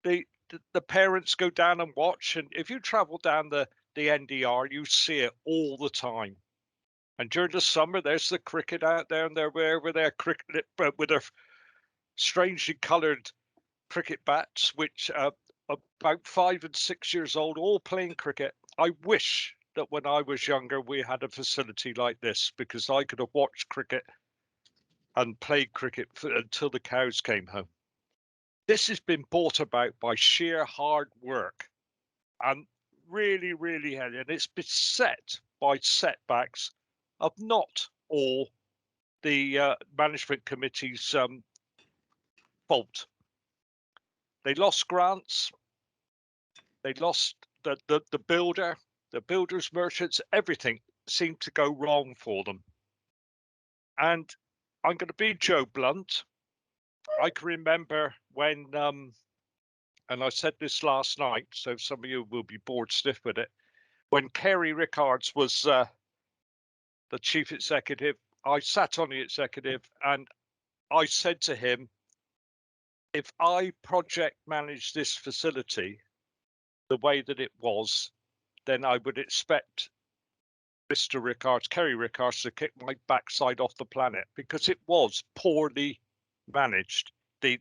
the parents go down and watch. And if you travel down the NDR, you see it all the time. And during the summer, there's the cricket out there, and they're with their cricket, with their strangely coloured cricket bats, which are about 5 and 6 years old, all playing cricket. I wish that when I was younger, we had a facility like this, because I could have watched cricket and played cricket until the cows came home. This has been brought about by sheer hard work and really, really heavy. And it's beset by setbacks of not all the management committee's fault. They lost grants. They lost the builder, the builders, merchants, everything seemed to go wrong for them. And I'm going to be Joe Blunt. I can remember when, and I said this last night, so some of you will be bored stiff with it. when Kerry Rickards was the chief executive, I sat on the executive and I said to him, if I project manage this facility the way that it was, then I would expect Mr. Rickards, Kerry Rickards, to kick my backside off the planet, because it was poorly managed. The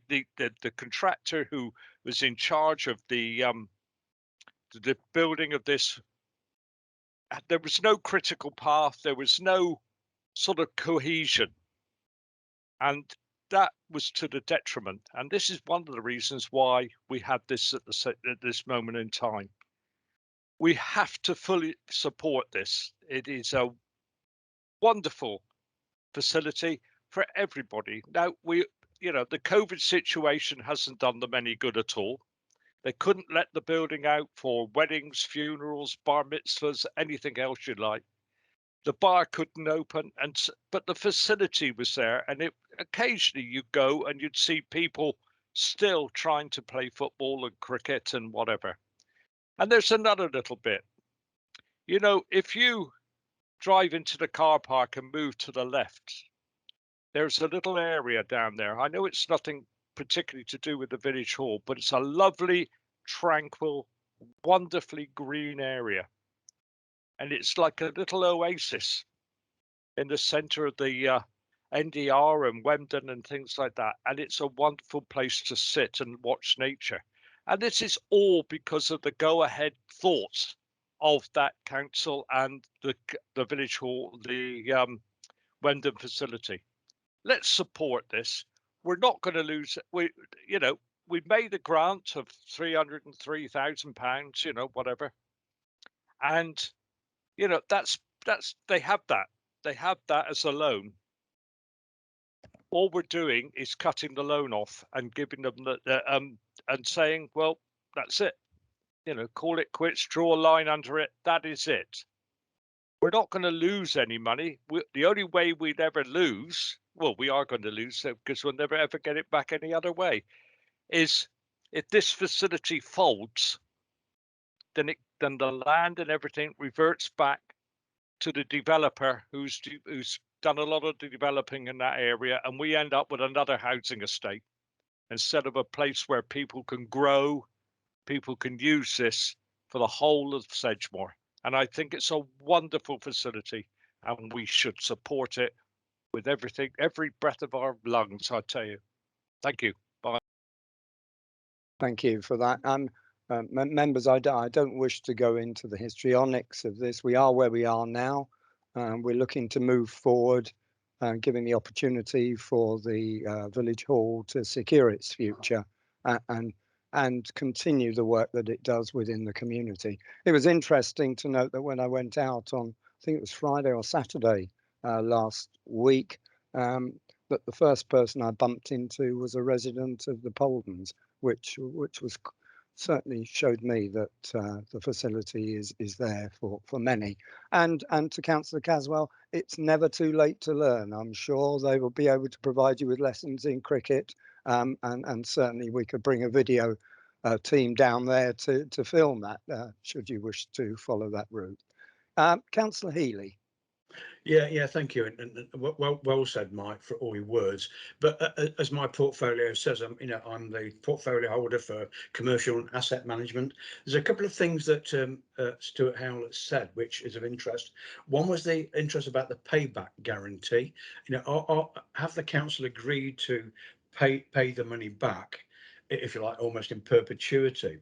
contractor who was in charge of the building of this, there was no critical path, there was no sort of cohesion, and that was to the detriment. And this is one of the reasons why we had this at this moment in time. We have to fully support this. It is a wonderful facility for everybody. Now, the COVID situation hasn't done them any good at all. They couldn't let the building out for weddings, funerals, bar mitzvahs, anything else you like. The bar couldn't open, but the facility was there, and occasionally you'd go and you'd see people still trying to play football and cricket and whatever. And there's another little bit. If you drive into the car park and move to the left, there's a little area down there. I know it's nothing particularly to do with the village hall, but it's a lovely, tranquil, wonderfully green area. And it's like a little oasis in the center of the NDR and Wenden and things like that. And it's a wonderful place to sit and watch nature. And this is all because of the go-ahead thoughts of that council and the village hall, the Wenden facility. Let's support this. We're not going to lose. We made a grant of £303,000, whatever, and that's they have that. They have that as a loan. All we're doing is cutting the loan off and giving them and saying, well, that's it. Call it quits, draw a line under it. That is it. We're not going to lose any money. The only way we'd ever lose, well, we are going to lose it because we'll never ever get it back any other way, is if this facility folds, then the land and everything reverts back to the developer who's done a lot of the developing in that area, and we end up with another housing estate instead of a place where people can grow, people can use this for the whole of Sedgemoor. And I think it's a wonderful facility, and we should support it with everything, every breath of our lungs, I tell you. Thank you. Bye. Thank you for that. Members, I don't wish to go into the histrionics of this. We are where we are now. We're looking to move forward, giving the opportunity for the village hall to secure its future and continue the work that it does within the community. It was interesting to note that when I went out on, I think it was Friday or Saturday last week, that the first person I bumped into was a resident of the Poldens, which was certainly showed me that the facility is there for many. And to Councillor Caswell, it's never too late to learn. I'm sure they will be able to provide you with lessons in cricket, and certainly we could bring a video team down there to film that, should you wish to follow that route. Councillor Healy. Yeah, thank you, and well said, Mike, for all your words. But as my portfolio says, I'm the portfolio holder for commercial and asset management. There's a couple of things that Stuart Howlett said, which is of interest. One was the interest about the payback guarantee. Have the council agreed to pay the money back, if you like, almost in perpetuity?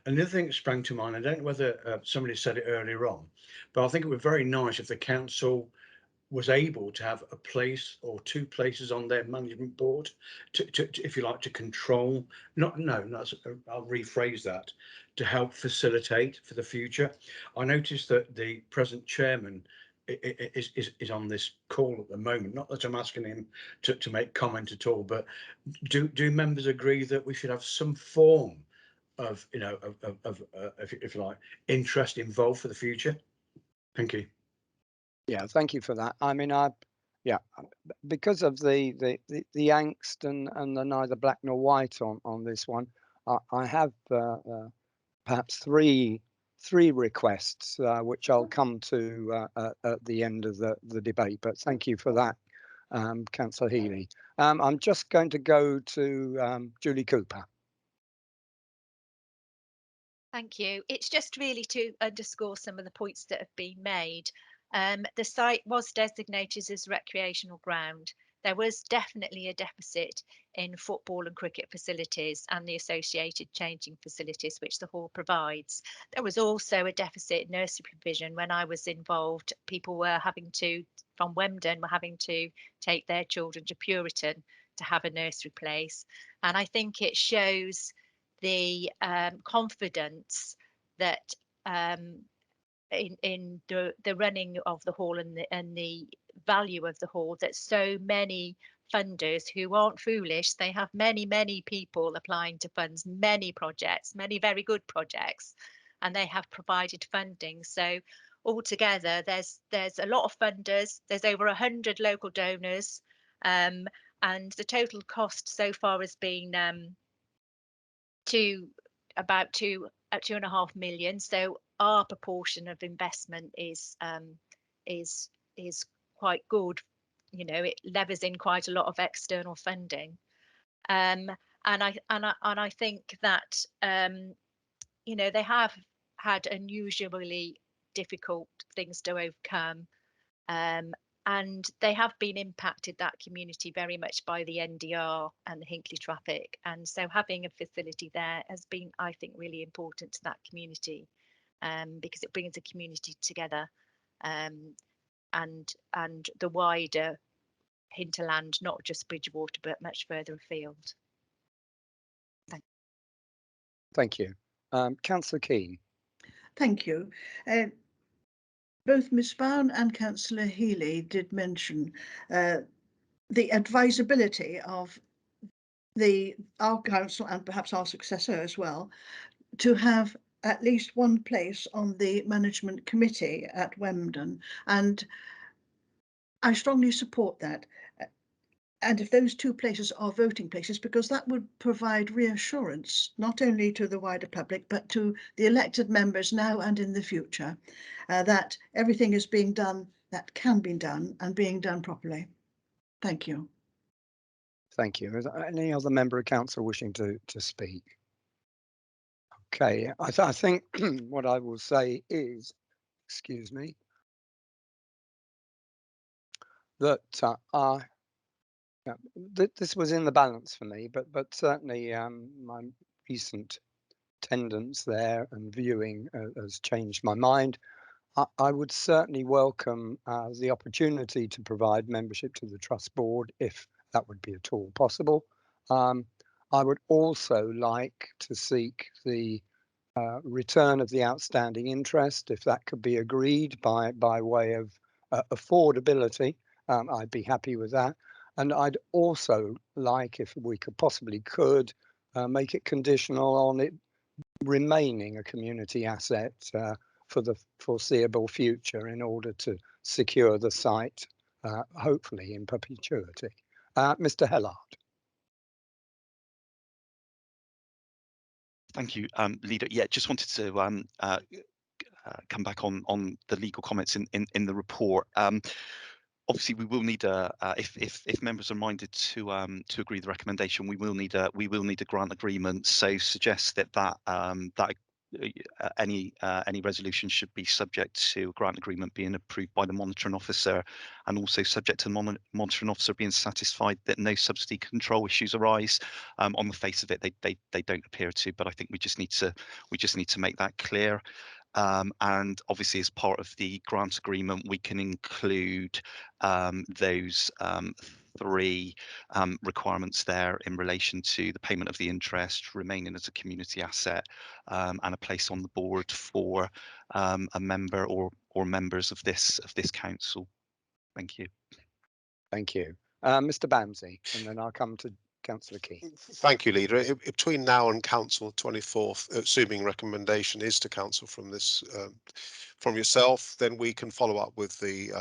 Another thing that sprang to mind, I don't know whether somebody said it earlier on, but I think it would be very nice if the council was able to have a place or two places on their management board to if you like, to control, I'll rephrase that, to help facilitate for the future. I noticed that the present chairman is on this call at the moment. Not that I'm asking him to make comment at all, but do members agree that we should have some form of if you like, interest involved for the future? Thank you. Yeah, thank you for that. I mean, because of the angst and the neither black nor white on this one, I have perhaps three three requests, which I'll come to at the end of the debate. But thank you for that, Councillor Healy. I'm just going to go to Julie Cooper. Thank you. It's just really to underscore some of the points that have been made. The site was designated as recreational ground. There was definitely a deficit in football and cricket facilities and the associated changing facilities which the hall provides. There was also a deficit in nursery provision. When I was involved, people were having to, from Wenden, were having to take their children to Pillarton to have a nursery place. And I think it shows the confidence that in the running of the hall and the value of the hall, that so many funders who aren't foolish, they have many people applying to funds, many projects, many very good projects, and they have provided funding. So altogether there's a lot of funders, there's over 100 local donors, and the total cost so far has been about 2.5 million. So our proportion of investment is quite good. You know, it levers in quite a lot of external funding, and I think that you know, they have had unusually difficult things to overcome, and they have been impacted, that community, very much by the NDR and the Hinckley traffic. And so having a facility there has been, I think, really important to that community, because it brings the community together, and the wider hinterland, not just Bridgewater, but much further afield. Thank you. Councillor Keane. Thank you. Both Ms Bown and Councillor Healy did mention the advisability of our council, and perhaps our successor as well, to have at least one place on the management committee at Wenden, and I strongly support that. And if those two places are voting places, because that would provide reassurance not only to the wider public but to the elected members now and in the future, that everything is being done that can be done and being done properly. Thank you. Thank you. Is there any other member of council wishing to speak? Okay, I think what I will say is, excuse me, that this was in the balance for me, but certainly my recent attendance there and viewing has changed my mind. I would certainly welcome the opportunity to provide membership to the trust board if that would be at all possible. I would also like to seek the return of the outstanding interest, if that could be agreed by way of affordability. I'd be happy with that. And I'd also like, if we could make it conditional on it remaining a community asset for the foreseeable future, in order to secure the site, hopefully in perpetuity. Mr. Hellard. Thank you, Leader. Yeah, just wanted to come back on the legal comments in the report. Obviously, we will need if members are minded to agree the recommendation, we will need a grant agreement. So suggest that any resolution should be subject to a grant agreement being approved by the monitoring officer, and also subject to the monitoring officer being satisfied that no subsidy control issues arise. On the face of it, they don't appear to, but I think we just need to make that clear. And obviously, as part of the grant agreement, we can include those three requirements there in relation to the payment of the interest, remaining as a community asset, and a place on the board for a member or members of this council. Thank you. Thank you. Mr. Bamsey, and then I'll come to Councillor Key. Thank you, Leader. Between now and Council 24th, assuming recommendation is to Council from this, from yourself, then we can follow up with the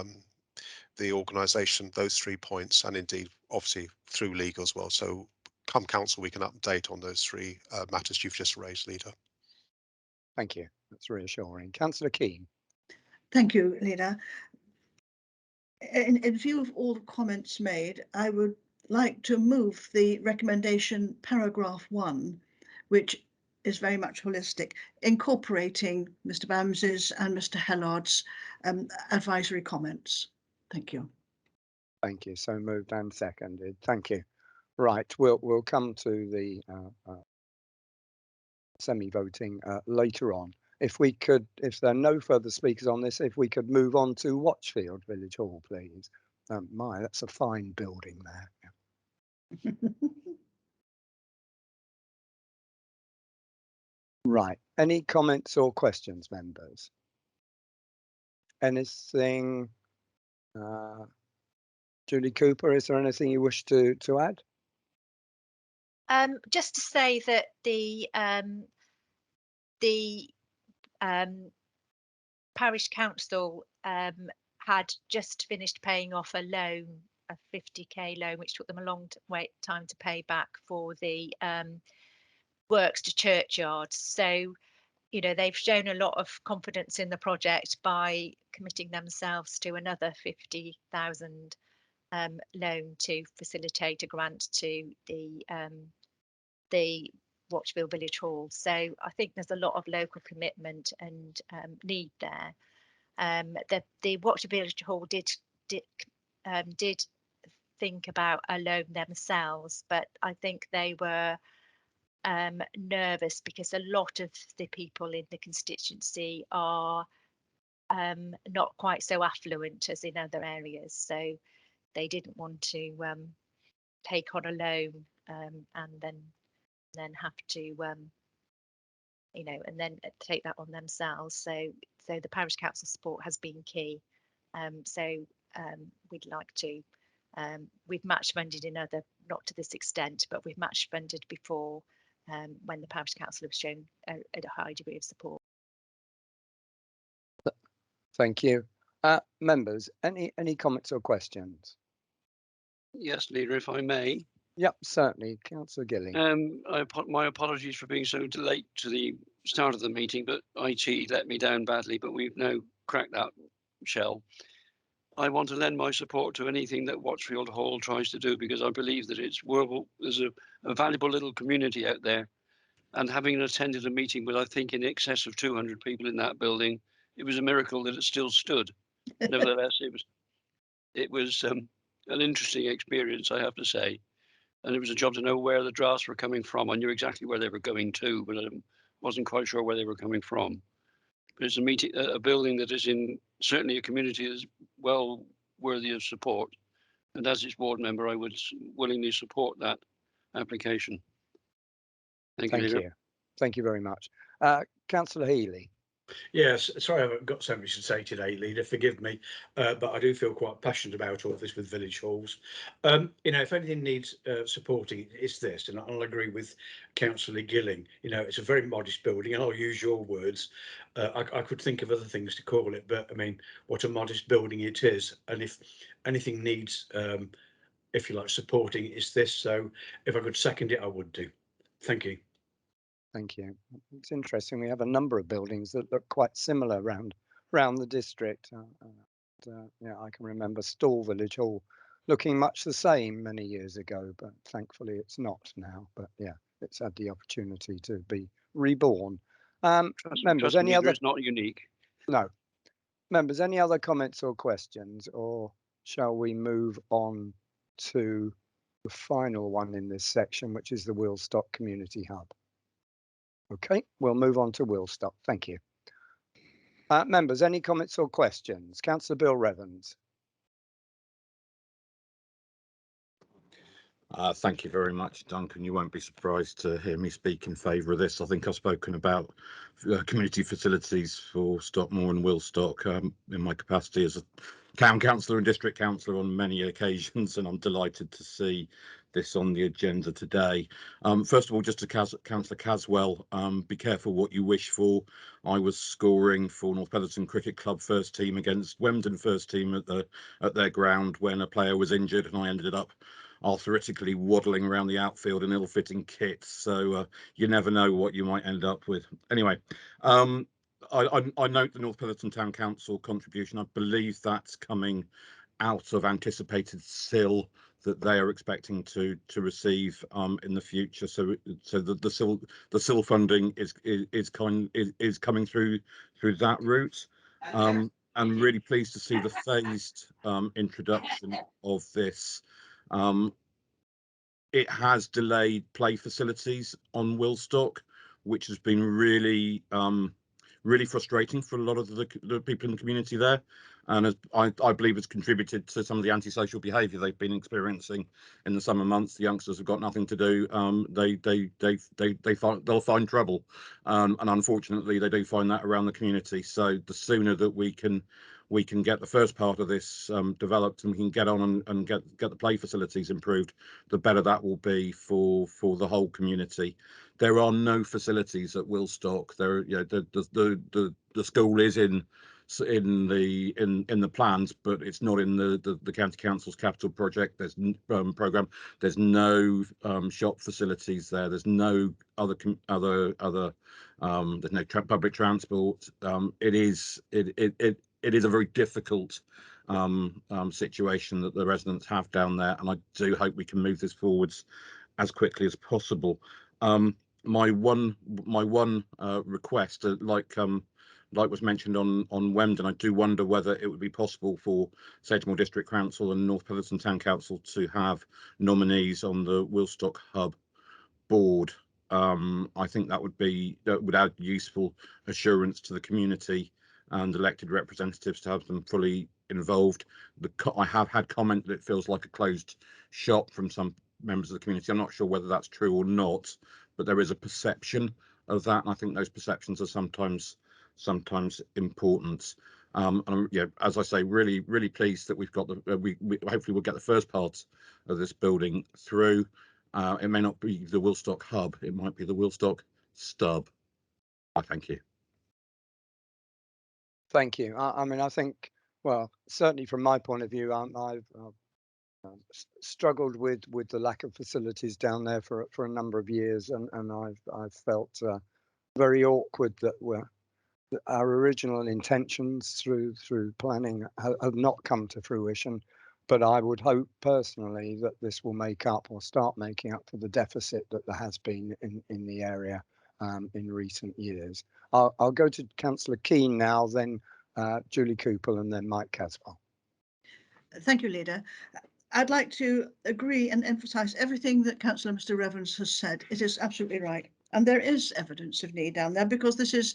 organisation, those 3 points, and indeed, obviously, through legal as well. So come Council, we can update on those 3 matters you've just raised, Leader. Thank you. That's reassuring. Councillor Keane. Thank you, Leader. In view of all the comments made, I would like to move the recommendation paragraph 1, which is very much holistic, incorporating Mr. Bams's and Mr. Hellard's advisory comments. Thank you. Thank you. So moved and seconded. Thank you. Right, we'll come to the semi-voting later on. If we could, if there are no further speakers on this, if we could move on to Watchfield Village Hall, please. My, that's a fine building there. Right, any comments or questions, members? Anything, Julie Cooper, is there anything you wish to add? Just to say that the parish council had just finished paying off a loan, a 50k loan, which took them a long time to pay back for the works to churchyards. So, you know, they've shown a lot of confidence in the project by committing themselves to another 50,000 loan to facilitate a grant to the Watchfield Village Hall. So I think there's a lot of local commitment and need there. The Watchfield Village Hall did think about a loan themselves, but I think they were nervous because a lot of the people in the constituency are not quite so affluent as in other areas, so they didn't want to take on a loan and then have to you know, and then take that on themselves. So the parish council support has been key. We'd like to, we've match funded in other, not to this extent, but we've match funded before when the parish council have shown a high degree of support. Thank you. Members, any comments or questions? Yes, Leader, if I may. Yep, certainly. Councillor Gilling. My apologies for being so late to the start of the meeting, but IT let me down badly, but we've now cracked that shell. I want to lend my support to anything that Watchfield Hall tries to do, because I believe that it's workable. There's a valuable little community out there. And having attended a meeting with, I think, in excess of 200 people in that building, it was a miracle that it still stood. Nevertheless, it was an interesting experience, I have to say. And it was a job to know where the drafts were coming from. I knew exactly where they were going to, but I wasn't quite sure where they were coming from. But it's a building that is in certainly a community that is well worthy of support. And as its board member, I would willingly support that application. Thank you. Thank you very much. Councillor Healy. Yes, sorry, I haven't got so much to say today, Leader, forgive me, but I do feel quite passionate about all this with village halls. You know, if anything needs supporting, it's this, and I'll agree with Councillor Gilling. You know, it's a very modest building, and I'll use your words. I could think of other things to call it, but I mean, what a modest building it is. And if anything needs, if you like, supporting, it's this. So if I could second it, I would do. Thank you. Thank you. It's interesting. We have a number of buildings that look quite similar around the district. Yeah, I can remember Stall Village Hall looking much the same many years ago, but thankfully it's not now. But yeah, it's had the opportunity to be reborn. Members, any other? It's not unique. No. Members, any other comments or questions, or shall we move on to the final one in this section, which is the Wheelstock Community Hub? Okay, we'll move on to Woolstock. Thank you. Members, any comments or questions? Councillor Bill Revens. Thank you very much, Duncan. You won't be surprised to hear me speak in favour of this. I think I've spoken about community facilities for Sedgemoor and Woolstock in my capacity as a town councillor and district councillor on many occasions, and I'm delighted to see this on the agenda today. First of all, just to Councillor Caswell, be careful what you wish for. I was scoring for North Petherton Cricket Club first team against Wenden first team at their ground when a player was injured, and I ended up arthritically waddling around the outfield in ill-fitting kits. So you never know what you might end up with. Anyway, I note the North Pillarton Town Council contribution. I believe that's coming out of anticipated SIL that they are expecting to receive in the future. So the SIL funding is coming through that route. I'm really pleased to see the phased introduction of this. It has delayed play facilities on Woolstock, which has been really really frustrating for a lot of the people in the community there, and as I believe has contributed to some of the antisocial behaviour they've been experiencing in the summer months. The youngsters have got nothing to do. They'll find trouble, and unfortunately they do find that around the community. So the sooner that we can get the first part of this developed and we can get on and get the play facilities improved, the better that will be for the whole community. There are no facilities at Woolstock. There, the school is in the plans, but it's not in the county council's capital project. There's program. There's no shop facilities there. There's no other there's no public transport. It is a very difficult situation that the residents have down there, and I do hope we can move this forwards as quickly as possible. My one request, like was mentioned on Wenden, I do wonder whether it would be possible for Sedgemoor District Council and North Pillarton Town Council to have nominees on the Wheelstock Hub board. I think that would add useful assurance to the community and elected representatives to have them fully involved. I have had comment that it feels like a closed shop from some members of the community. I'm not sure whether that's true or not, but there is a perception of that, and I think those perceptions are sometimes important. And yeah, as I say, really pleased that we've got we hopefully we'll get the first part of this building through. It may not be the Woolstock Hub, it might be the Woolstock Stub. I thank you. Thank you. I mean, I think, well, certainly from my point of view, I've struggled with the lack of facilities down there for a number of years, and I've felt very awkward that our original intentions through planning have not come to fruition. But I would hope personally that this will make up or start making up for the deficit that there has been in the area in recent years. I'll go to Councillor Keane now, then Julie Cooper, and then Mike Caswell. Thank you, Leader. I'd like to agree and emphasise everything that Councillor Mr. Revans has said. It is absolutely right. And there is evidence of need down there, because this is,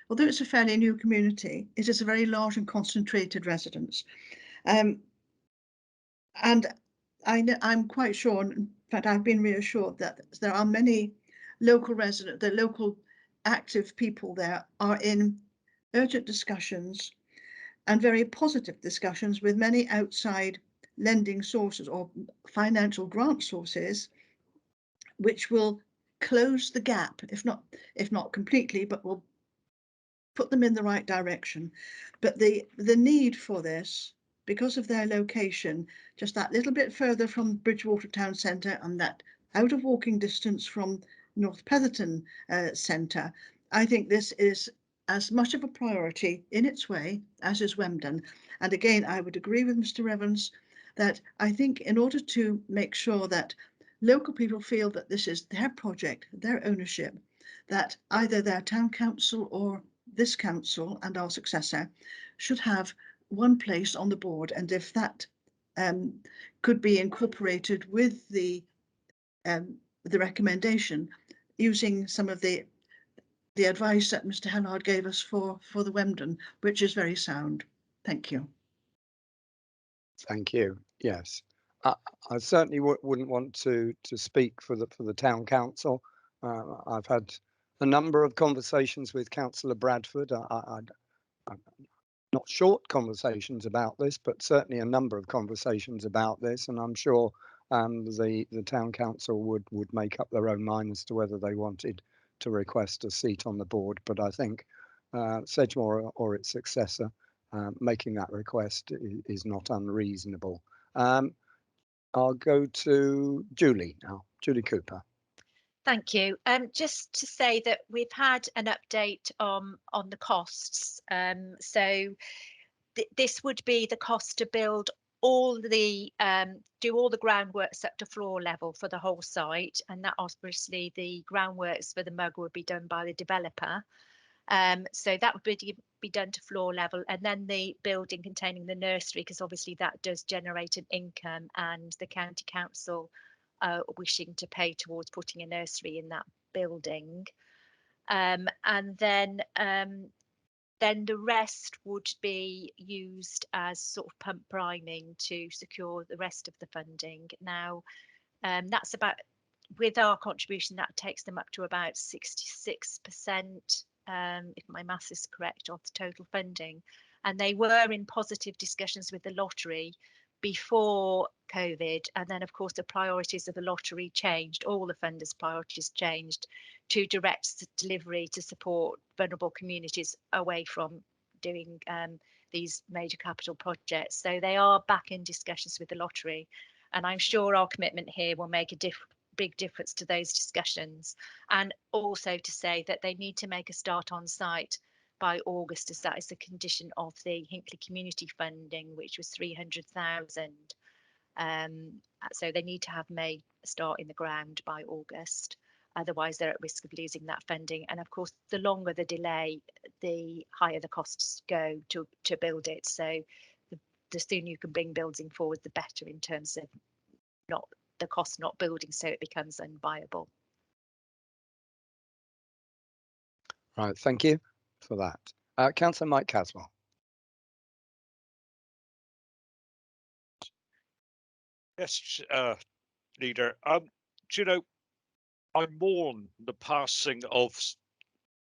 although it's a fairly new community, it is a very large and concentrated residence. And I'm quite sure, in fact, I've been reassured that there are many local residents, the local active people there are in urgent discussions and very positive discussions with many outside lending sources or financial grant sources, which will close the gap, if not completely, but will put them in the right direction. But the need for this, because of their location, just that little bit further from Bridgewater Town Centre and that out of walking distance from North Petherton Centre, I think this is as much of a priority in its way as is Wenden. And again, I would agree with Mr. Evans that I think in order to make sure that local people feel that this is their project, their ownership, that either their town council or this council and our successor should have one place on the board, and if that could be incorporated with the recommendation, using some of the advice that Mr. Hennard gave us for the Wenden, which is very sound. Thank you. Thank you. Yes, I certainly wouldn't want to speak for the town council. I've had a number of conversations with Councillor Bradford. Not short conversations about this, but certainly a number of conversations about this, and I'm sure the town council would make up their own mind as to whether they wanted to request a seat on the board. But I think Sedgemoor or its successor making that request is not unreasonable. I'll go to Julie now, Julie Cooper. Thank you. Just to say that we've had an update on the costs. So this would be the cost to build all the do all the groundworks up to floor level for the whole site, and that obviously the groundworks for the mug would be done by the developer. So that would be done to floor level, and then the building containing the nursery, because obviously that does generate an income, and the county council wishing to pay towards putting a nursery in that building. And then the rest would be used as sort of pump priming to secure the rest of the funding. Now, that's about, with our contribution, that takes them up to about 66%, if my maths is correct, of the total funding. And they were in positive discussions with the lottery before COVID, and then of course the priorities of the lottery changed, all the funders' priorities changed to direct delivery to support vulnerable communities away from doing these major capital projects. So they are back in discussions with the lottery, and I'm sure our commitment here will make a big difference to those discussions. And also to say that they need to make a start on site by August, as that is the condition of the Hinckley Community funding, which was 300,000. So they need to have made a start in the ground by August, otherwise they're at risk of losing that funding. And of course, the longer the delay, the higher the costs go to build it. So the sooner you can bring building forward, the better, in terms of not the cost not building, so it becomes unviable. Right, thank you for that. Councillor Mike Caswell. Yes, Leader. Do you know, I mourn the passing of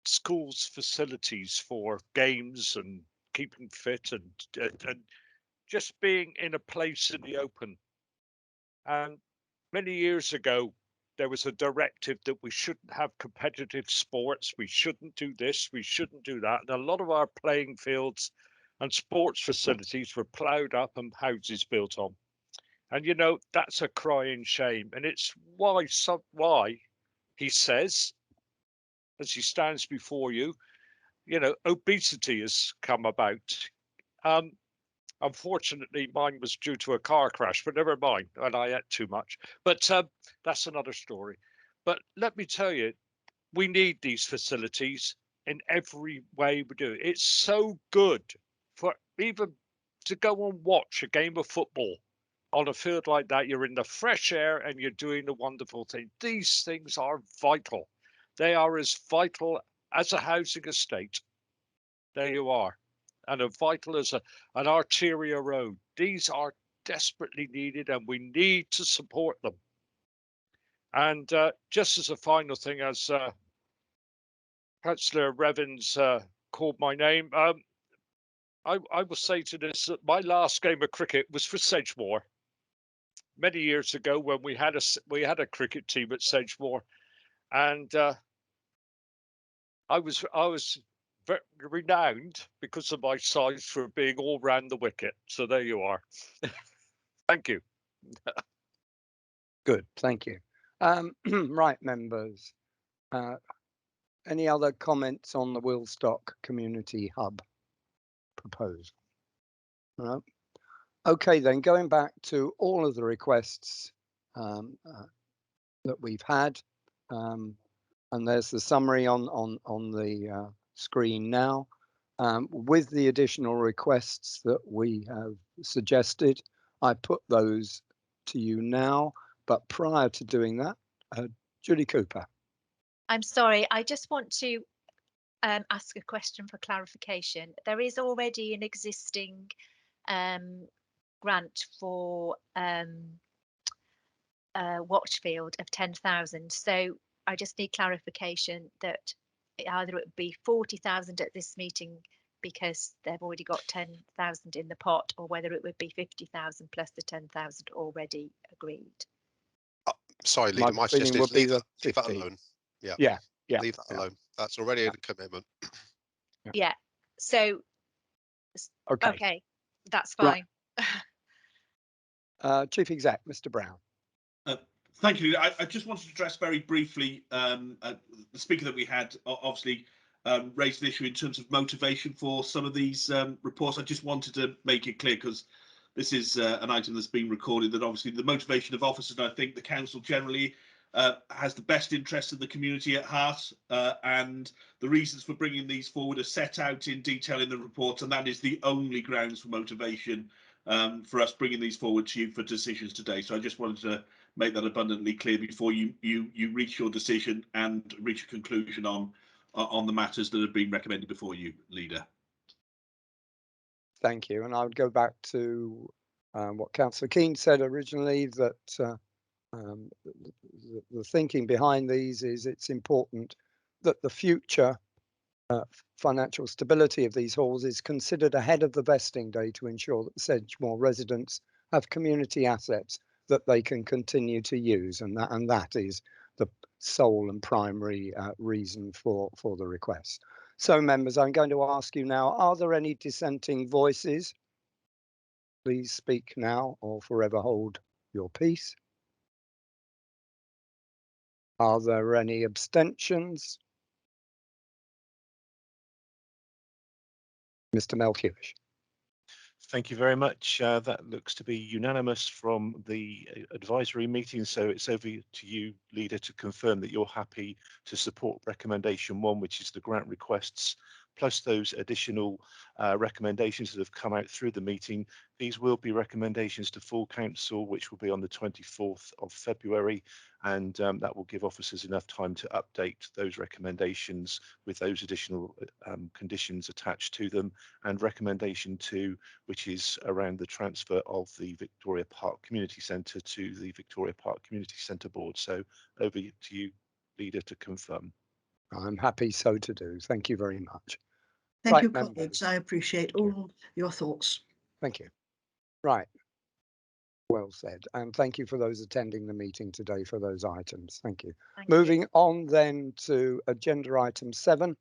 schools' facilities for games and keeping fit and just being in a place in the open. And many years ago, there was a directive that we shouldn't have competitive sports. We shouldn't do this. We shouldn't do that. And a lot of our playing fields and sports facilities were ploughed up and houses built on. And, you know, that's a crying shame. And it's why he says, as he stands before you, you know, obesity has come about. Unfortunately, mine was due to a car crash, but never mind. And I ate too much. But that's another story. But let me tell you, we need these facilities in every way we do. It's so good for even to go and watch a game of football on a field like that. You're in the fresh air and you're doing a wonderful thing. These things are vital. They are as vital as a housing estate. There you are. And as vital as an arterial road. These are desperately needed, and we need to support them. And just as a final thing, as Councillor Revens called my name, I will say to this that my last game of cricket was for Sedgemoor many years ago, when we had a cricket team at Sedgemoor, and I was very renowned because of my size for being all round the wicket. So there you are. Thank you. Good, thank you. Right, members. Any other comments on the Wheelstock Community Hub proposal? No. Okay, then going back to all of the requests that we've had, and there's the summary on the screen now, with the additional requests that we have suggested. I put those to you now, but prior to doing that, Julie Cooper. I'm sorry, I just want to ask a question for clarification. There is already an existing grant for Watchfield of 10,000. So I just need clarification that either it would be 40,000 at this meeting because they've already got 10,000 in the pot, or whether it would be 50,000 plus the 10,000 already agreed. Sorry, Leader, my suggestion is leave that alone. Yeah. Leave that alone. That's already a commitment. Yeah. So okay, that's fine. Chief Exec, Mr. Brown. Thank you. I just wanted to address very briefly the speaker that we had obviously raised an issue in terms of motivation for some of these reports. I just wanted to make it clear, because this is an item that's been recorded, that obviously the motivation of officers, and I think the council generally has the best interest of the community at heart, and the reasons for bringing these forward are set out in detail in the report, and that is the only grounds for motivation for us bringing these forward to you for decisions today. So I just wanted to make that abundantly clear before you reach your decision and reach a conclusion on the matters that have been recommended before you, Leader. Thank you. And I would go back to what Councillor Keane said originally, that the thinking behind these is it's important that the future financial stability of these halls is considered ahead of the vesting day, to ensure that Sedgemoor residents have community assets that they can continue to use, and that is the sole and primary reason for the request. So, members, I'm going to ask you now, are there any dissenting voices? Please speak now or forever hold your peace. Are there any abstentions? Mr. Melchiorish. Thank you very much. That looks to be unanimous from the advisory meeting. So it's over to you, Leader, to confirm that you're happy to support recommendation 1, which is the grant requests, plus those additional recommendations that have come out through the meeting. These will be recommendations to full council, which will be on the 24th of February, and that will give officers enough time to update those recommendations with those additional conditions attached to them. And recommendation 2, which is around the transfer of the Victoria Park Community Centre to the Victoria Park Community Centre Board. So over to you, Leader, to confirm. I'm happy so to do. Thank you very much. Thank you, colleagues. I appreciate all your thoughts. Thank you. Right. Well said. And thank you for those attending the meeting today for those items. Thank you. Moving on then to agenda item 7,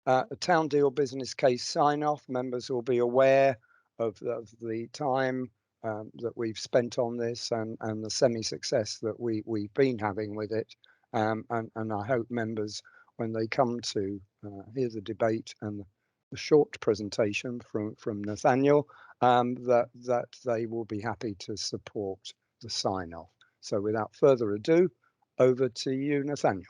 a town deal business case sign off. Members will be aware of the time that we've spent on this and the semi-success that we've been having with it. And I hope members, when they come to hear the debate and the short presentation from Nathaniel, that they will be happy to support the sign off. So without further ado, over to you, Nathaniel.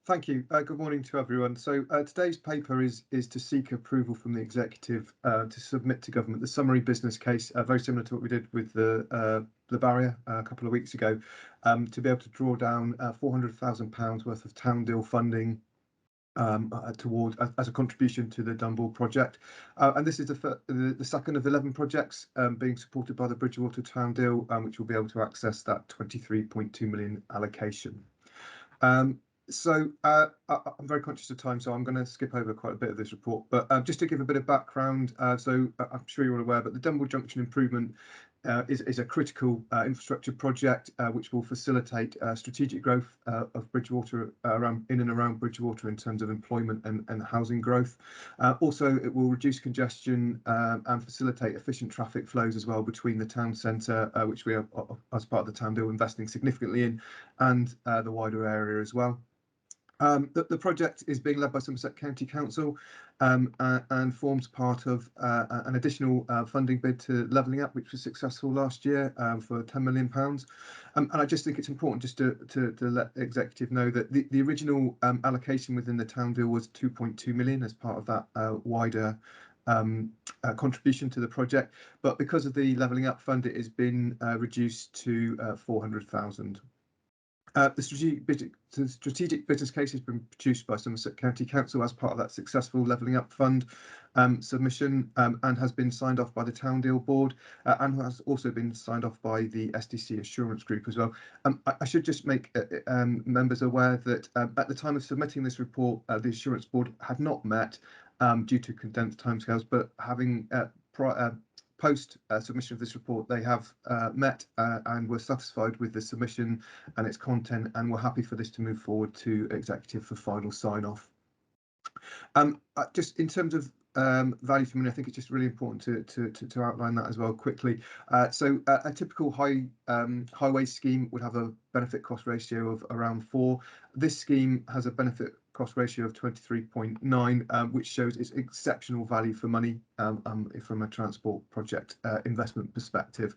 Thank you. Good morning to everyone. So today's paper is to seek approval from the executive to submit to government the summary business case, very similar to what we did with the barrier a couple of weeks ago, to be able to draw down £400,000 worth of town deal funding towards as a contribution to the Dunball project, and this is the second of 11 projects being supported by the Bridgewater Town Deal, which will be able to access that 23.2 million allocation. So I'm very conscious of time, so I'm going to skip over quite a bit of this report, but just to give a bit of background, so I'm sure you're all aware, but the Dunball Junction improvement is a critical infrastructure project which will facilitate strategic growth of Bridgewater in and around Bridgewater in terms of employment and housing growth. Also, it will reduce congestion and facilitate efficient traffic flows as well between the town centre, which we are, as part of the town deal, investing significantly in, and the wider area as well. The project is being led by Somerset County Council and forms part of an additional funding bid to Levelling Up, which was successful last year for £10 million. And I just think it's important just to let the executive know that the original allocation within the town deal was 2.2 million as part of that wider contribution to the project. But because of the Levelling Up fund, it has been reduced to 400,000. The strategic business case has been produced by Somerset County Council as part of that successful Levelling Up Fund submission, and has been signed off by the Town Deal Board, and has also been signed off by the SDC Assurance Group as well. I should just make members aware that at the time of submitting this report, the Assurance Board had not met due to condensed timescales, but having post submission of this report, they have met and were satisfied with the submission and its content, and were happy for this to move forward to executive for final sign off. Just in terms of value for money, I think it's just really important to outline that as well quickly. So a typical highway scheme would have a benefit cost ratio of around 4. This scheme has a benefit cost ratio of 23.9, which shows its exceptional value for money from a transport project investment perspective.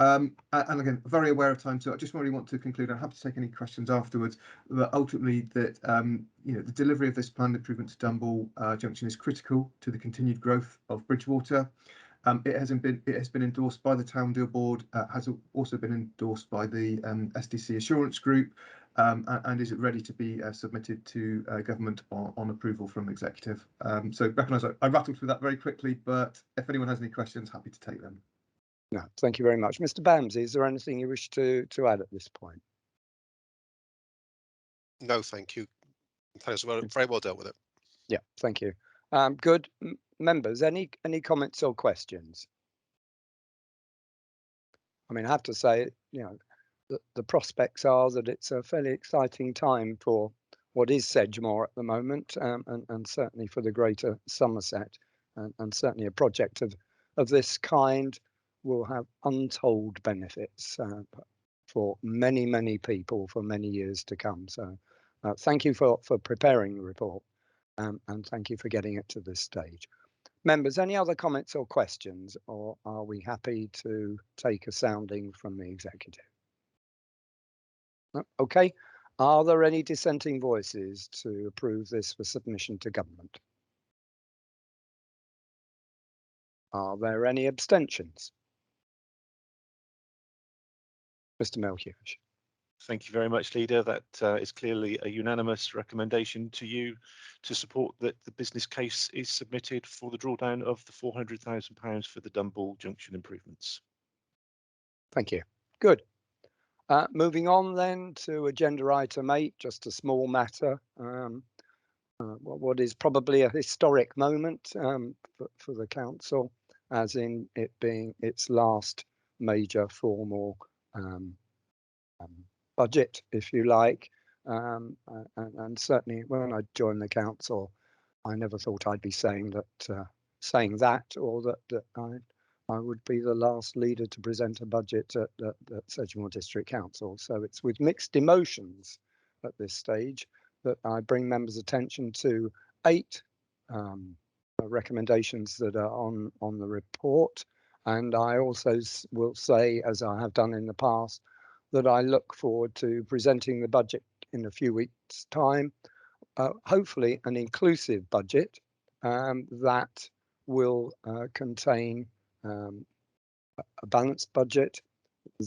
And again, very aware of time, so I just really want to conclude. I'm happy to take any questions afterwards. But ultimately, that the delivery of this planned improvement to Dunball Junction is critical to the continued growth of Bridgewater. It has been endorsed by the Town Deal Board, has also been endorsed by the SDC Assurance Group, and is ready to be submitted to government on approval from executive. So recognise I rattled through that very quickly, but if anyone has any questions, happy to take them. No, thank you very much. Mr. Bamsey, is there anything you wish to add at this point? No, thank you. Thanks, very well dealt with it. Yeah, thank you. Good. Members, any comments or questions? I mean, I have to say, the prospects are that it's a fairly exciting time for what is Sedgemoor at the moment, and certainly for the greater Somerset, and certainly a project of this kind will have untold benefits for many people for many years to come. So thank you for preparing the report, and thank you for getting it to this stage. Members, any other comments or questions, or are we happy to take a sounding from the executive? No? Okay. Are there any dissenting voices to approve this for submission to government? Are there any abstentions? Mr. Melchior. Thank you very much, Leader. That is clearly a unanimous recommendation to you to support that the business case is submitted for the drawdown of the £400,000 for the Dunball Junction improvements. Thank you. Good. Moving on then to agenda item 8, just a small matter. What is probably a historic moment for the council, as in it being its last major formal budget, if you like, and certainly when I joined the council, I never thought I'd be saying that, or that I would be the last leader to present a budget at Sedgemoor District Council. So it's with mixed emotions at this stage that I bring members' attention to 8 recommendations that are on the report, and I also will say, as I have done in the past, that I look forward to presenting the budget in a few weeks' time, hopefully an inclusive budget that will contain a balanced budget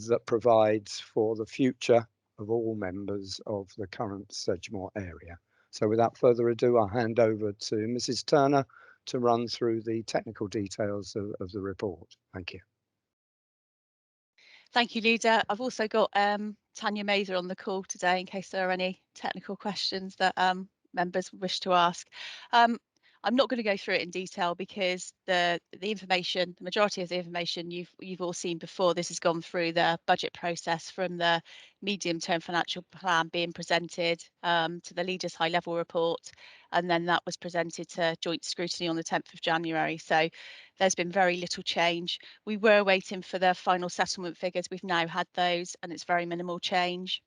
that provides for the future of all members of the current Sedgemoor area. So without further ado, I'll hand over to Mrs. Turner to run through the technical details of the report. Thank you. Thank you, Leader. I've also got Tanya Mather on the call today in case there are any technical questions that members wish to ask. I'm not going to go through it in detail because the information, the majority of the information you've all seen before. This has gone through the budget process from the medium-term financial plan being presented to the Leader's high-level report, and then that was presented to joint scrutiny on the 10th of January. So there's been very little change. We were waiting for the final settlement figures. We've now had those, and it's very minimal change.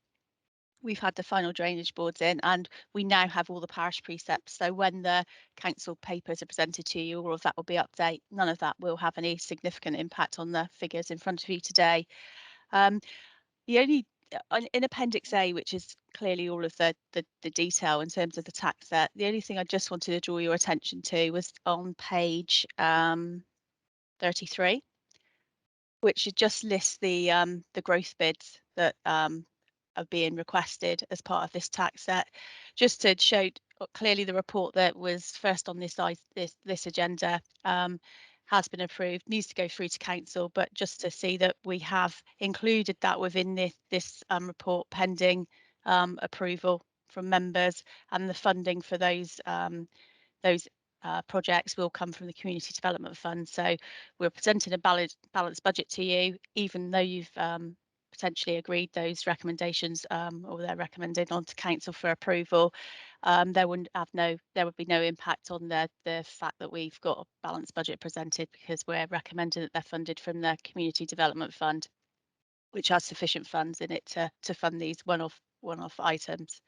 We've had the final drainage boards in, and we now have all the parish precepts. So when the council papers are presented to you, all of that will be updated. None of that will have any significant impact on the figures in front of you today. The only in Appendix A, which is clearly all of the detail in terms of the tax set, the only thing I just wanted to draw your attention to was on page 33, which just lists the growth bids that are being requested as part of this tax set, just to show clearly the report that was first on this agenda has been approved, needs to go through to council, but just to see that we have included that within this report pending approval from members, and the funding for those projects will come from the Community Development Fund. So we're presenting a balanced budget to you, even though you've potentially agreed those recommendations, or they're recommended on to council for approval. there would be no impact on the fact that we've got a balanced budget presented, because we're recommending that they're funded from the Community Development Fund, which has sufficient funds in it to fund these one-off items.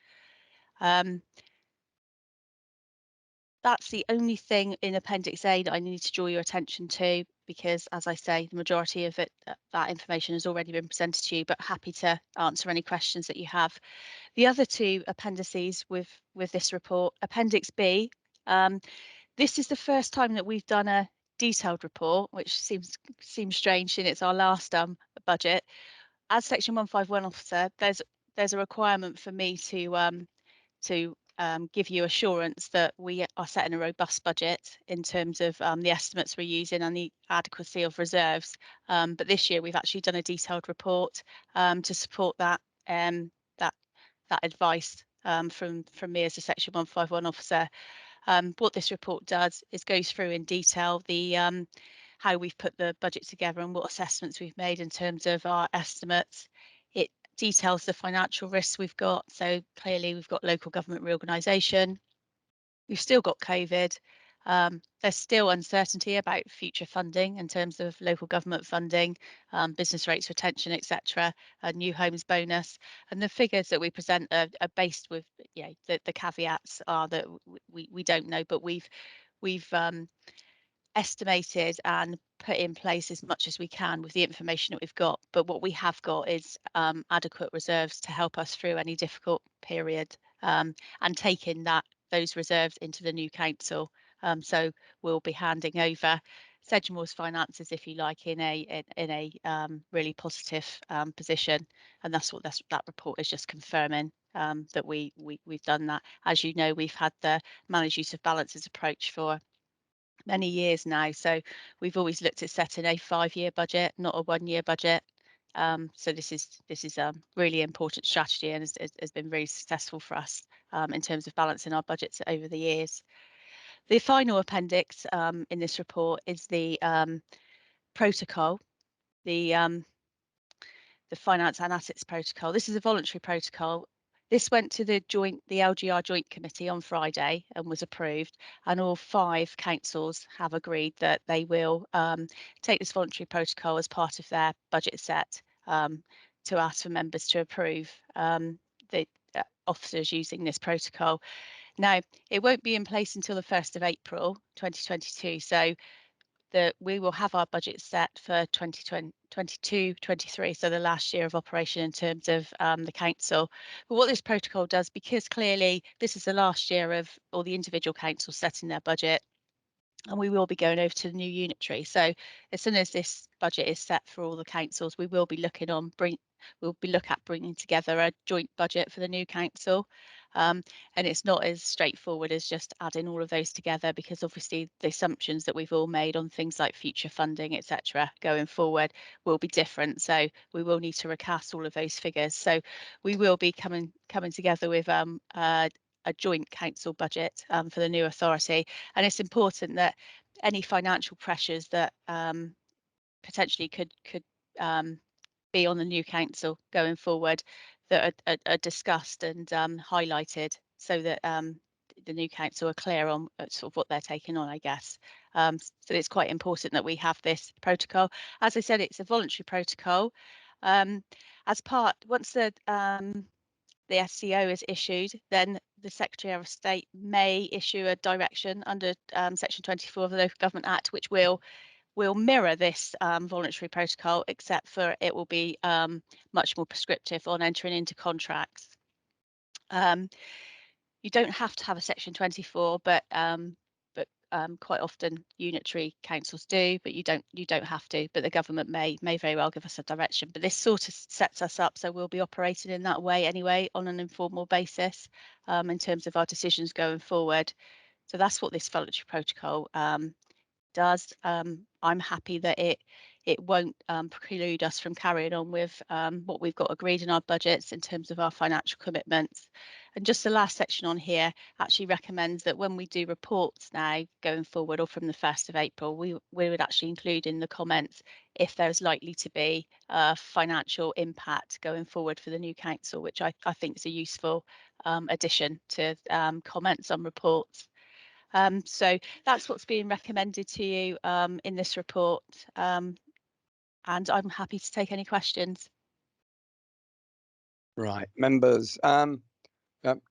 That's the only thing in Appendix A that I need to draw your attention to, because, as I say, the majority of it, that information has already been presented to you, but happy to answer any questions that you have. The other two appendices with this report, Appendix B, this is the first time that we've done a detailed report, which seems strange, and it's our last budget. As Section 151 officer, there's a requirement for me to give you assurance that we are setting a robust budget in terms of the estimates we're using and the adequacy of reserves. But this year we've actually done a detailed report to support that advice from me as a Section 151 officer. What this report does is goes through in detail the how we've put the budget together and what assessments we've made in terms of our estimates. It details the financial risks we've got. So clearly we've got local government reorganisation. We've still got COVID. There's still uncertainty about future funding in terms of local government funding, business rates retention, etc., new homes bonus. And the figures that we present are based with, the caveats are that we don't know, but we've estimated and put in place as much as we can with the information that we've got. But what we have got is adequate reserves to help us through any difficult period, and taking those reserves into the new council. So we'll be handing over Sedgemoor's finances, if you like, in a really positive position, and that's what that report is just confirming, that we've done that. As you know, we've had the managed use of balances approach for many years now, so we've always looked at setting a 5-year budget, not a 1-year budget. So this is a really important strategy, and has been very successful for us in terms of balancing our budgets over the years. The final appendix in this report is the protocol, the finance and assets protocol. This is a voluntary protocol. This went to the LGR Joint Committee on Friday and was approved, and all 5 councils have agreed that they will take this voluntary protocol as part of their budget set, to ask for members to approve the officers using this protocol. Now, it won't be in place until the 1st of April 2022, so we will have our budget set for 2022-23, so the last year of operation in terms of the council. But what this protocol does, because clearly this is the last year of all the individual councils setting their budget, and we will be going over to the new unitary. So as soon as this budget is set for all the councils, we will be looking at bringing together a joint budget for the new council. And it's not as straightforward as just adding all of those together, because obviously the assumptions that we've all made on things like future funding, etc., going forward will be different. So we will need to recast all of those figures. So we will be coming together with a joint council budget for the new authority, and it's important that any financial pressures that potentially could be on the new council going forward, that are discussed and highlighted, so that the new council are clear on sort of what they're taking on, I guess. So it's quite important that we have this protocol. As I said, it's a voluntary protocol. Once the SCO is issued, then the Secretary of State may issue a direction under Section 24 of the Local Government Act, which will mirror this voluntary protocol, except for it will be much more prescriptive on entering into contracts. You don't have to have a Section 24, but quite often unitary councils do, but you don't have to. But the government may very well give us a direction. But this sort of sets us up, so we'll be operating in that way anyway, on an informal basis, in terms of our decisions going forward. So that's what this voluntary protocol does. I'm happy that it won't preclude us from carrying on with what we've got agreed in our budgets in terms of our financial commitments. And just the last section on here actually recommends that when we do reports now going forward, or from the 1st of April, we would actually include in the comments if there's likely to be a financial impact going forward for the new council, which I think is a useful addition to comments on reports. So that's what's being recommended to you in this report, and I'm happy to take any questions. Right, members.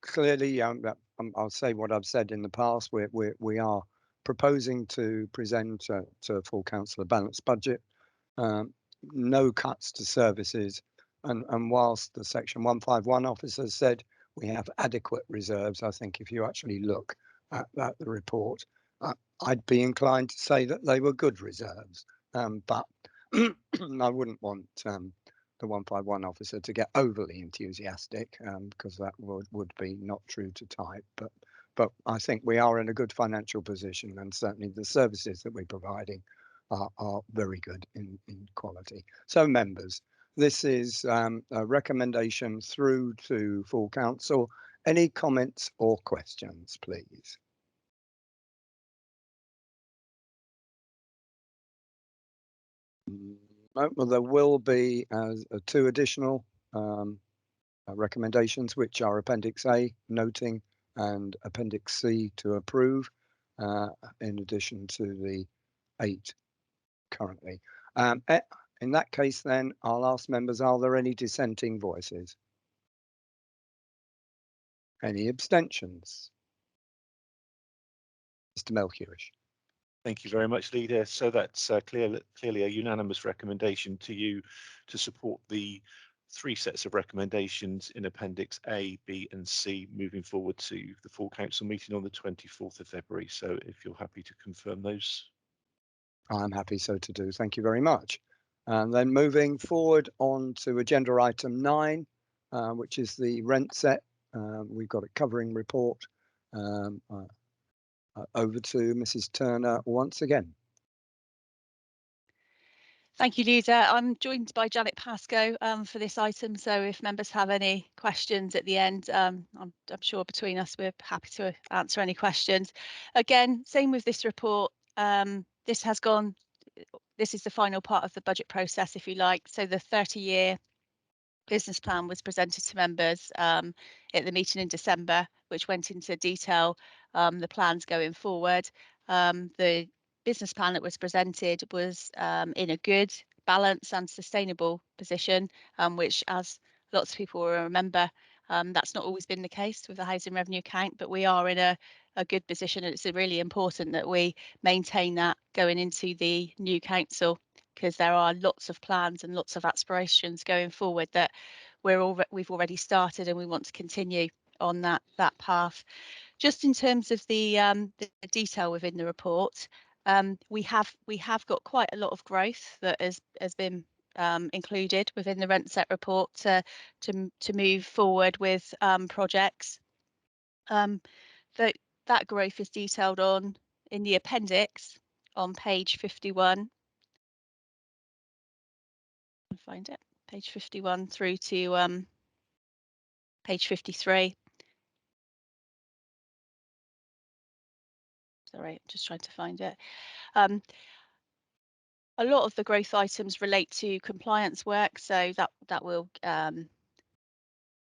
Clearly, I'll say what I've said in the past. We are proposing to present to a full council a balanced budget, no cuts to services, and whilst the Section 151 officer said we have adequate reserves, I think if you actually look at the report, I'd be inclined to say that they were good reserves, but I wouldn't want the 151 officer to get overly enthusiastic, because that would be not true to type. But I think we are in a good financial position, and certainly the services that we're providing are very good in quality. So members, this is a recommendation through to full council. Any comments or questions, please? Well, there will be 2 additional recommendations, which are Appendix A, noting, and Appendix C to approve, in addition to the 8 currently. In that case, then, I'll ask members, are there any dissenting voices? Any abstentions? Mr. Melchiorish. Thank you very much, Leader. So that's clearly a unanimous recommendation to you to support the 3 sets of recommendations in Appendix A, B and C moving forward to the full council meeting on the 24th of February. So if you're happy to confirm those. I'm happy so to do. Thank you very much. And then moving forward on to agenda item 9, which is the rent set. We've got a covering report. Over to Mrs. Turner once again. Thank you, Leader. I'm joined by Janet Pascoe for this item, so if members have any questions at the end, I'm sure between us we're happy to answer any questions. Again, same with this report. This is the final part of the budget process, if you like. So the 30-year business plan was presented to members at the meeting in December, which went into detail the plans going forward. The business plan that was presented was in a good, balanced and sustainable position, which, as lots of people will remember, that's not always been the case with the housing revenue account, but we are in a good position, and it's really important that we maintain that going into the new council, because there are lots of plans and lots of aspirations going forward that we've already started, and we want to continue on that path. Just in terms of the detail within the report, we have got quite a lot of growth that has been included within the rent set report to move forward with projects. That growth is detailed in the appendix on page 51. Find it, page 51 through to page 53. Sorry, I'm just trying to find it. A lot of the growth items relate to compliance work, so that will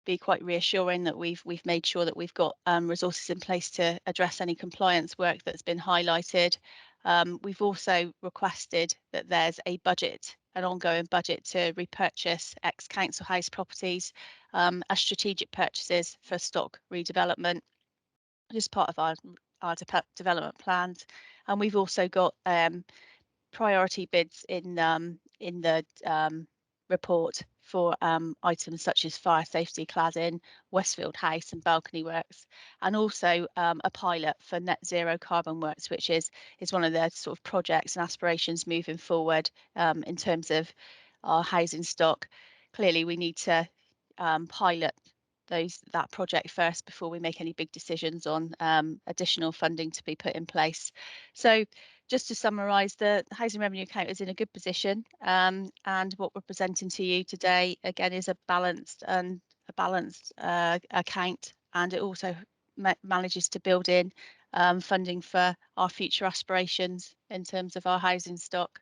be quite reassuring that we've made sure that we've got resources in place to address any compliance work that's been highlighted. We've also requested that there's an ongoing budget to repurchase ex-council house properties as strategic purchases for stock redevelopment, just part of our development plans. And we've also got priority bids in the report for items such as fire safety cladding, Westfield House and balcony works, and also a pilot for net zero carbon works, which is one of the sort of projects and aspirations moving forward in terms of our housing stock. Clearly, we need to pilot that project first before we make any big decisions on additional funding to be put in place. So just to summarise, the housing revenue account is in a good position, and what we're presenting to you today again is a balanced account and it also manages to build in funding for our future aspirations in terms of our housing stock.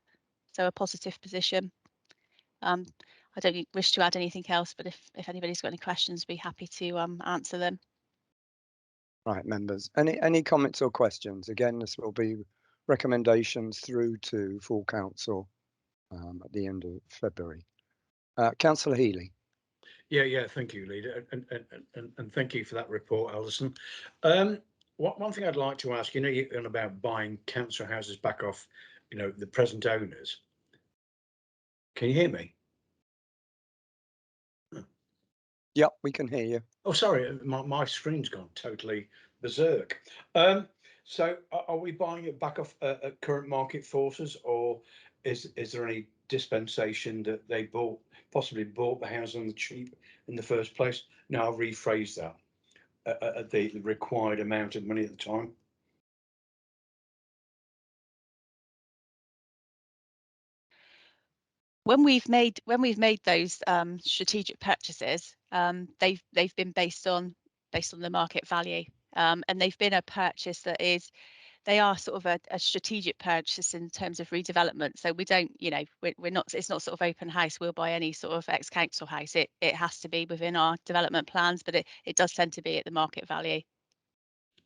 So a positive position. I don't wish to add anything else, but if anybody's got any questions, be happy to answer them. Right, members, any comments or questions? Again, this will be recommendations through to full council at the end of February. Councillor Healy. Yeah, thank you, Leader, and thank you for that report, Alison. One thing I'd like to ask, you're about buying council houses back off, the present owners. Can you hear me? Yep, we can hear you. Oh, sorry, my screen's gone totally berserk. So are we buying it back off at current market forces, or is there any dispensation that they possibly bought the house on the cheap in the first place? No, I'll rephrase that. At the required amount of money at the time. When we've made those strategic purchases, they've been based on the market value, and they've been a purchase that they are sort of a strategic purchase in terms of redevelopment. So we don't, we're not, it's not sort of open house. We'll buy any sort of ex-council house. It has to be within our development plans, but it does tend to be at the market value.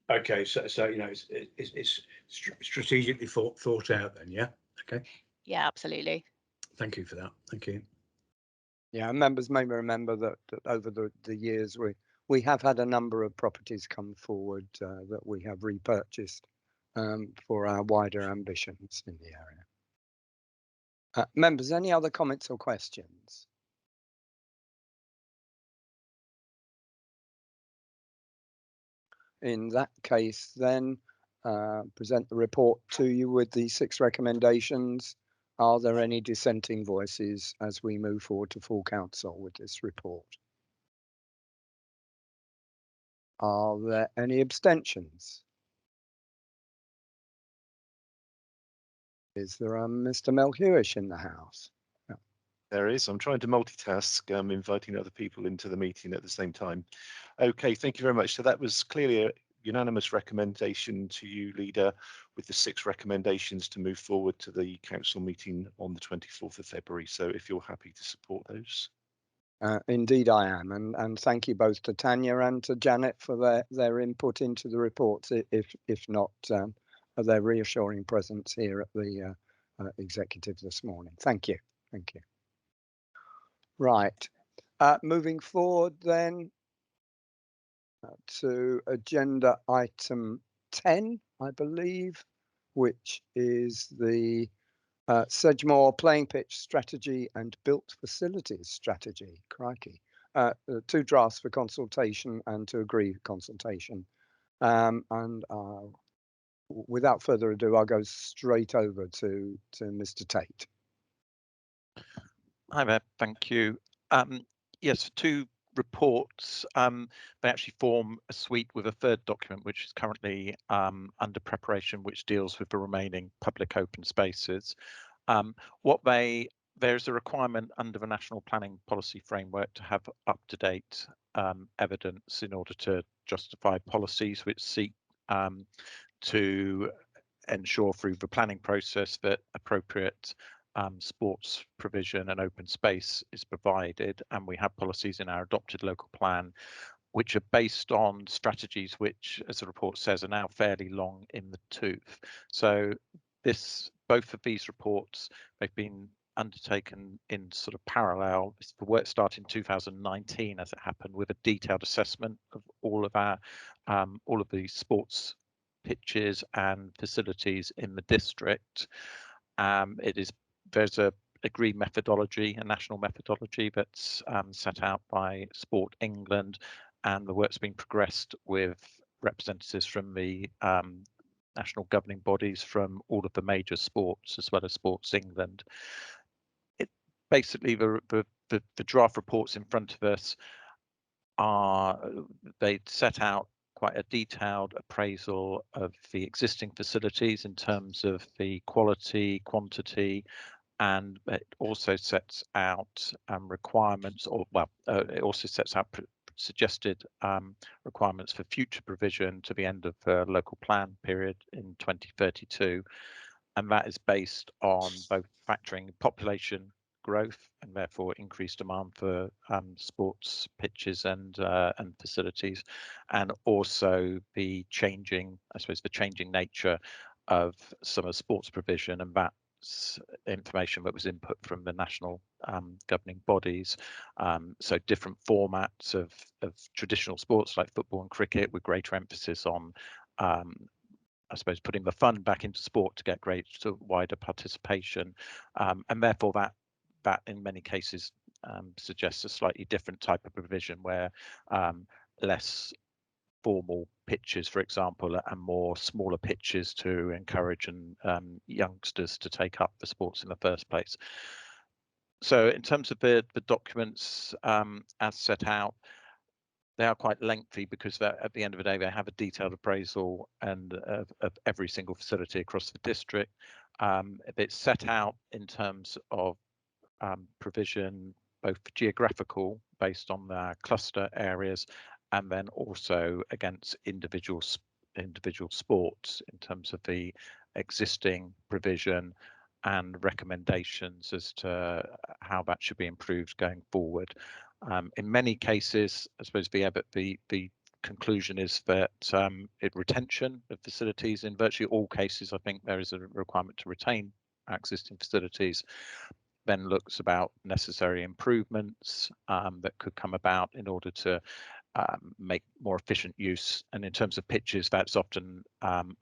Okay, so it's strategically thought out then, yeah. Okay. Yeah, absolutely. Thank you for that. Thank you. Yeah, members may remember that over the years we have had a number of properties come forward that we have repurchased for our wider ambitions in the area. Members, any other comments or questions? In that case, then present the report to you with the 6 recommendations. Are there any dissenting voices as we move forward to full council with this report? Are there any abstentions? Is there a Mr. Melhuish in the house? Yeah. There is. I'm trying to multitask, inviting other people into the meeting at the same time. Okay, thank you very much. So that was clearly a unanimous recommendation to you, Leader, with the 6 recommendations to move forward to the council meeting on the 24th of February. So if you're happy to support those. Indeed I am, and thank you both to Tanya and to Janet for their input into the reports, if not their reassuring presence here at the executive this morning. Thank you. Right, moving forward then to agenda item 10, I believe, which is the Sedgemoor playing pitch strategy and built facilities strategy. Crikey. 2 drafts for consultation and to agree consultation. Without further ado, I'll go straight over to Mr. Tate. Hi there, thank you. Yes, 2 reports. They actually form a suite with a 3rd document, which is currently under preparation, which deals with the remaining public open spaces. There's a requirement under the National Planning Policy Framework to have up-to-date evidence in order to justify policies which seek to ensure through the planning process that appropriate sports provision and open space is provided, and we have policies in our adopted local plan which are based on strategies which, as the report says, are now fairly long in the tooth. So both of these reports, they've been undertaken in sort of parallel. The work started in 2019 as it happened, with a detailed assessment of all of the sports pitches and facilities in the district. There's a agreed methodology, a national methodology that's set out by Sport England, and the work's been progressed with representatives from the national governing bodies from all of the major sports, as well as Sports England. Basically, the draft reports in front of us they set out quite a detailed appraisal of the existing facilities in terms of the quality, quantity, and it also sets out requirements, it also sets out suggested requirements for future provision to the end of the local plan period in 2032, and that is based on both factoring population growth and therefore increased demand for sports pitches and facilities, and also the changing, I suppose, the changing nature of some of the sports provision, and that's information that was input from the national governing bodies. So different formats of traditional sports like football and cricket, with greater emphasis on I suppose putting the fun back into sport to get greater wider participation, and therefore that in many cases suggests a slightly different type of provision where less formal pitches, for example, and more smaller pitches to encourage youngsters to take up the sports in the first place. So in terms of the documents as set out, they are quite lengthy because at the end of the day they have a detailed appraisal and of every single facility across the district. It's set out in terms of provision both geographical based on their cluster areas, and then also against individual sports in terms of the existing provision and recommendations as to how that should be improved going forward. In many cases, I suppose the conclusion is that retention of facilities, in virtually all cases, I think there is a requirement to retain existing facilities, then looks about necessary improvements that could come about in order to make more efficient use. And in terms of pitches, that's often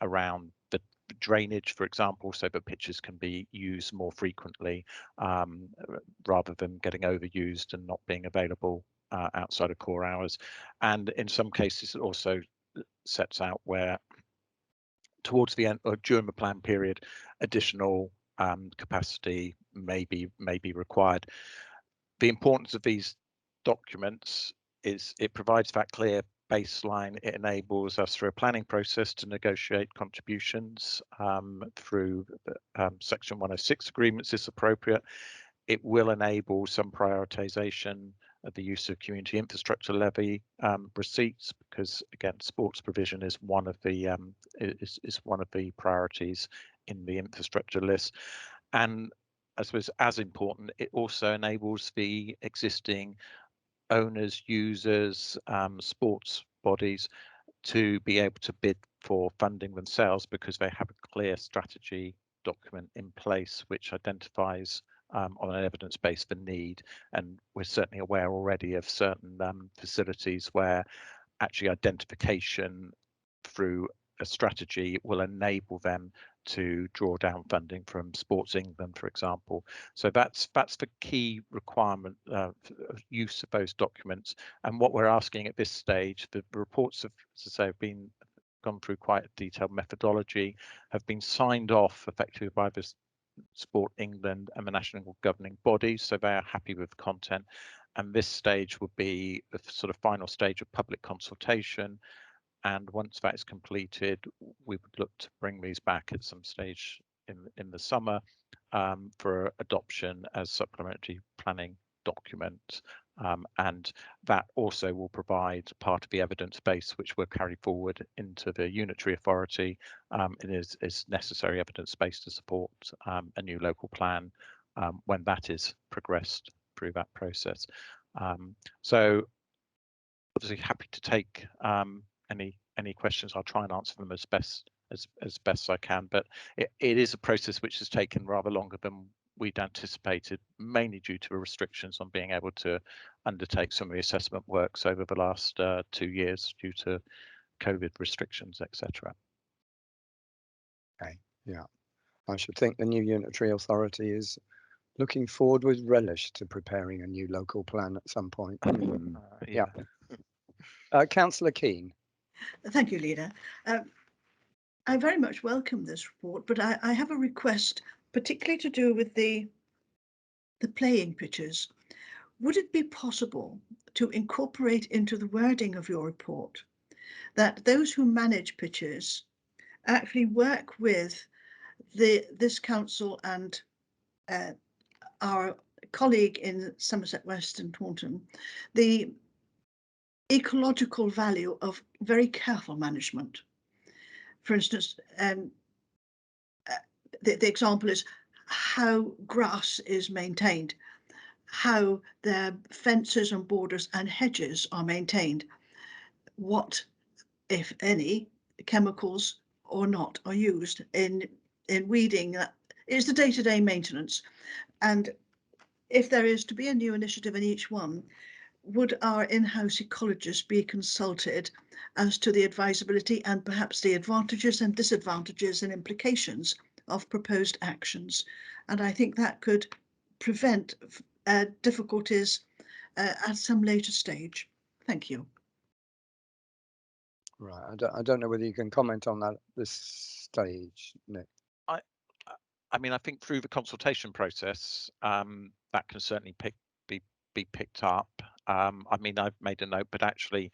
around the drainage, for example, so that pitches can be used more frequently rather than getting overused and not being available outside of core hours. And in some cases it also sets out where towards the end or during the plan period additional capacity may be required. The importance of these documents is it provides that clear baseline. It enables us through a planning process to negotiate contributions through Section 106 agreements if appropriate. It will enable some prioritisation of the use of community infrastructure levy receipts, because again, sports provision is one of the priorities in the infrastructure list. And I suppose as important, it also enables the existing owners, users, sports bodies to be able to bid for funding themselves because they have a clear strategy document in place which identifies on an evidence base the need. And we're certainly aware already of certain facilities where actually identification through a strategy will enable them to draw down funding from Sports England, for example. So that's the key requirement of use of those documents. And what we're asking at this stage, the reports have, as I say, have been gone through quite a detailed methodology, have been signed off effectively by the Sport England and the national governing bodies, so they are happy with the content. And this stage would be the sort of final stage of public consultation. And once that is completed, we would look to bring these back at some stage in the summer for adoption as supplementary planning document. And that also will provide part of the evidence base which will carry forward into the unitary authority. It is necessary evidence base to support a new local plan when that is progressed through that process. So obviously happy to take any questions. I'll try and answer them as best I can, but it is a process which has taken rather longer than we'd anticipated, mainly due to restrictions on being able to undertake some of the assessment works over the last 2 years due to COVID restrictions, etc. Okay, yeah, I should think the new unitary authority is looking forward with relish to preparing a new local plan at some point. Yeah. Councillor Keane. Thank you, Leader. I very much welcome this report, but I have a request, particularly to do with the playing pitches. Would it be possible to incorporate into the wording of your report that those who manage pitches actually work with this council and our colleague in Somerset West and Taunton, the ecological value of very careful management. For instance, the example is how grass is maintained, how their fences and borders and hedges are maintained, what, if any, chemicals or not are used in weeding. That is the day-to-day maintenance. And if there is to be a new initiative in each one, would our in-house ecologists be consulted as to the advisability and perhaps the advantages and disadvantages and implications of proposed actions? And I think that could prevent difficulties at some later stage. Thank you. Right, I don't know whether you can comment on that at this stage, Nick. I mean, I think through the consultation process, that can certainly be picked up. I mean, I've made a note, but actually,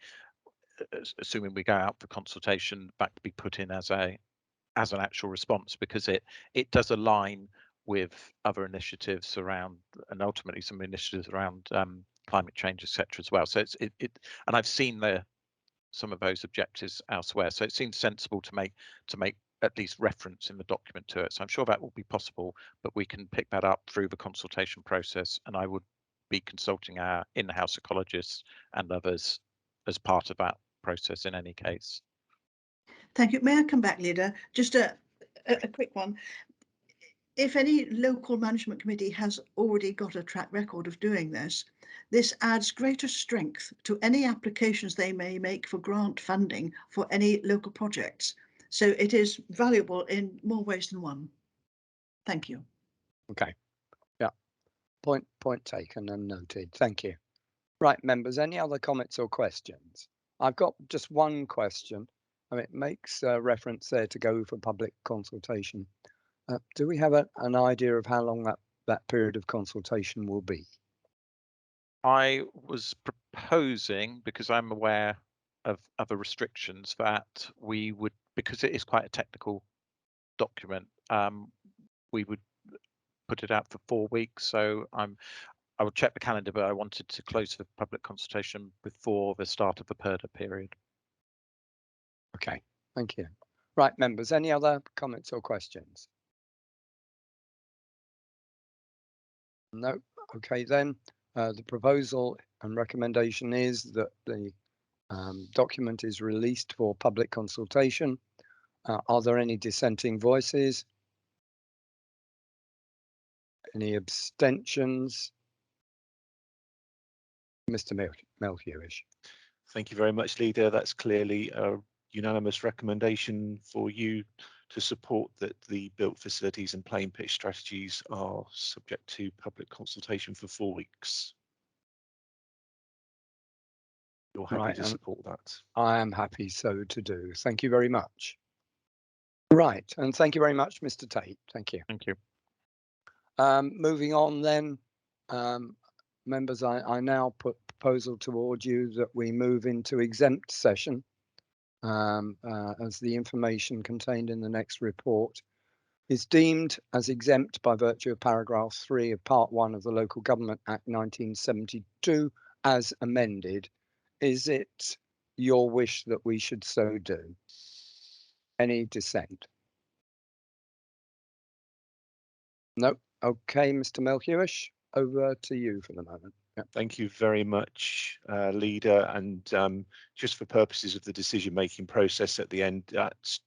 assuming we go out for consultation, that could be put in as an actual response, because it does align with other initiatives around, and ultimately some initiatives around climate change, etc. as well. So and I've seen some of those objectives elsewhere. So it seems sensible to make at least reference in the document to it. So I'm sure that will be possible, but we can pick that up through the consultation process, and I would be consulting our in-house ecologists and others as part of that process in any case. Thank you. May I come back, Leader? Just a quick one. If any local management committee has already got a track record of doing this, this adds greater strength to any applications they may make for grant funding for any local projects. So it is valuable in more ways than one. Thank you. Okay. Yeah. Point taken and noted. Thank you. Right, members, any other comments or questions? I've got just one question. I mean, it makes reference there to go for public consultation. Do we have an idea of how long that period of consultation will be? I was proposing, because I'm aware of other restrictions, that we would, because it is quite a technical document, we would put it out for 4 weeks. So I will check the calendar, but I wanted to close the public consultation before the start of the PERDA period. Okay, thank you. Right, members, any other comments or questions? No. Okay, then the proposal and recommendation is that the document is released for public consultation. Are there any dissenting voices? Any abstentions? Mr. Melhuish. Thank you very much, Leader. That's clearly a unanimous recommendation for you to support that the built facilities and plain pitch strategies are subject to public consultation for 4 weeks. You're happy to support that? I am happy so to do. Thank you very much. Right, and thank you very much, Mr. Tate. Thank you. Thank you. Moving on then, members, I now put proposal toward you that we move into exempt session as the information contained in the next report is deemed as exempt by virtue of paragraph 3 of part 1 of the Local Government Act 1972 as amended. Is it your wish that we should so do? Any dissent? No. Okay, Mr. Melhuish, over to you for the moment. Yeah. Thank you very much, Leader. And just for purposes of the decision-making process at the end, that's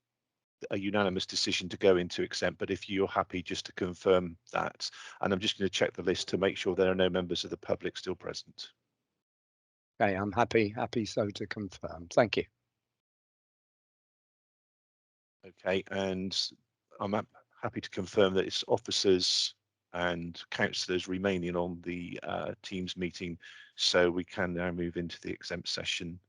a unanimous decision to go into exempt. But if you're happy just to confirm that, and I'm just going to check the list to make sure there are no members of the public still present. Okay, I'm happy so to confirm. Thank you. Okay, and I'm happy to confirm that it's officers and councillors remaining on the Teams meeting, so we can now move into the exempt session.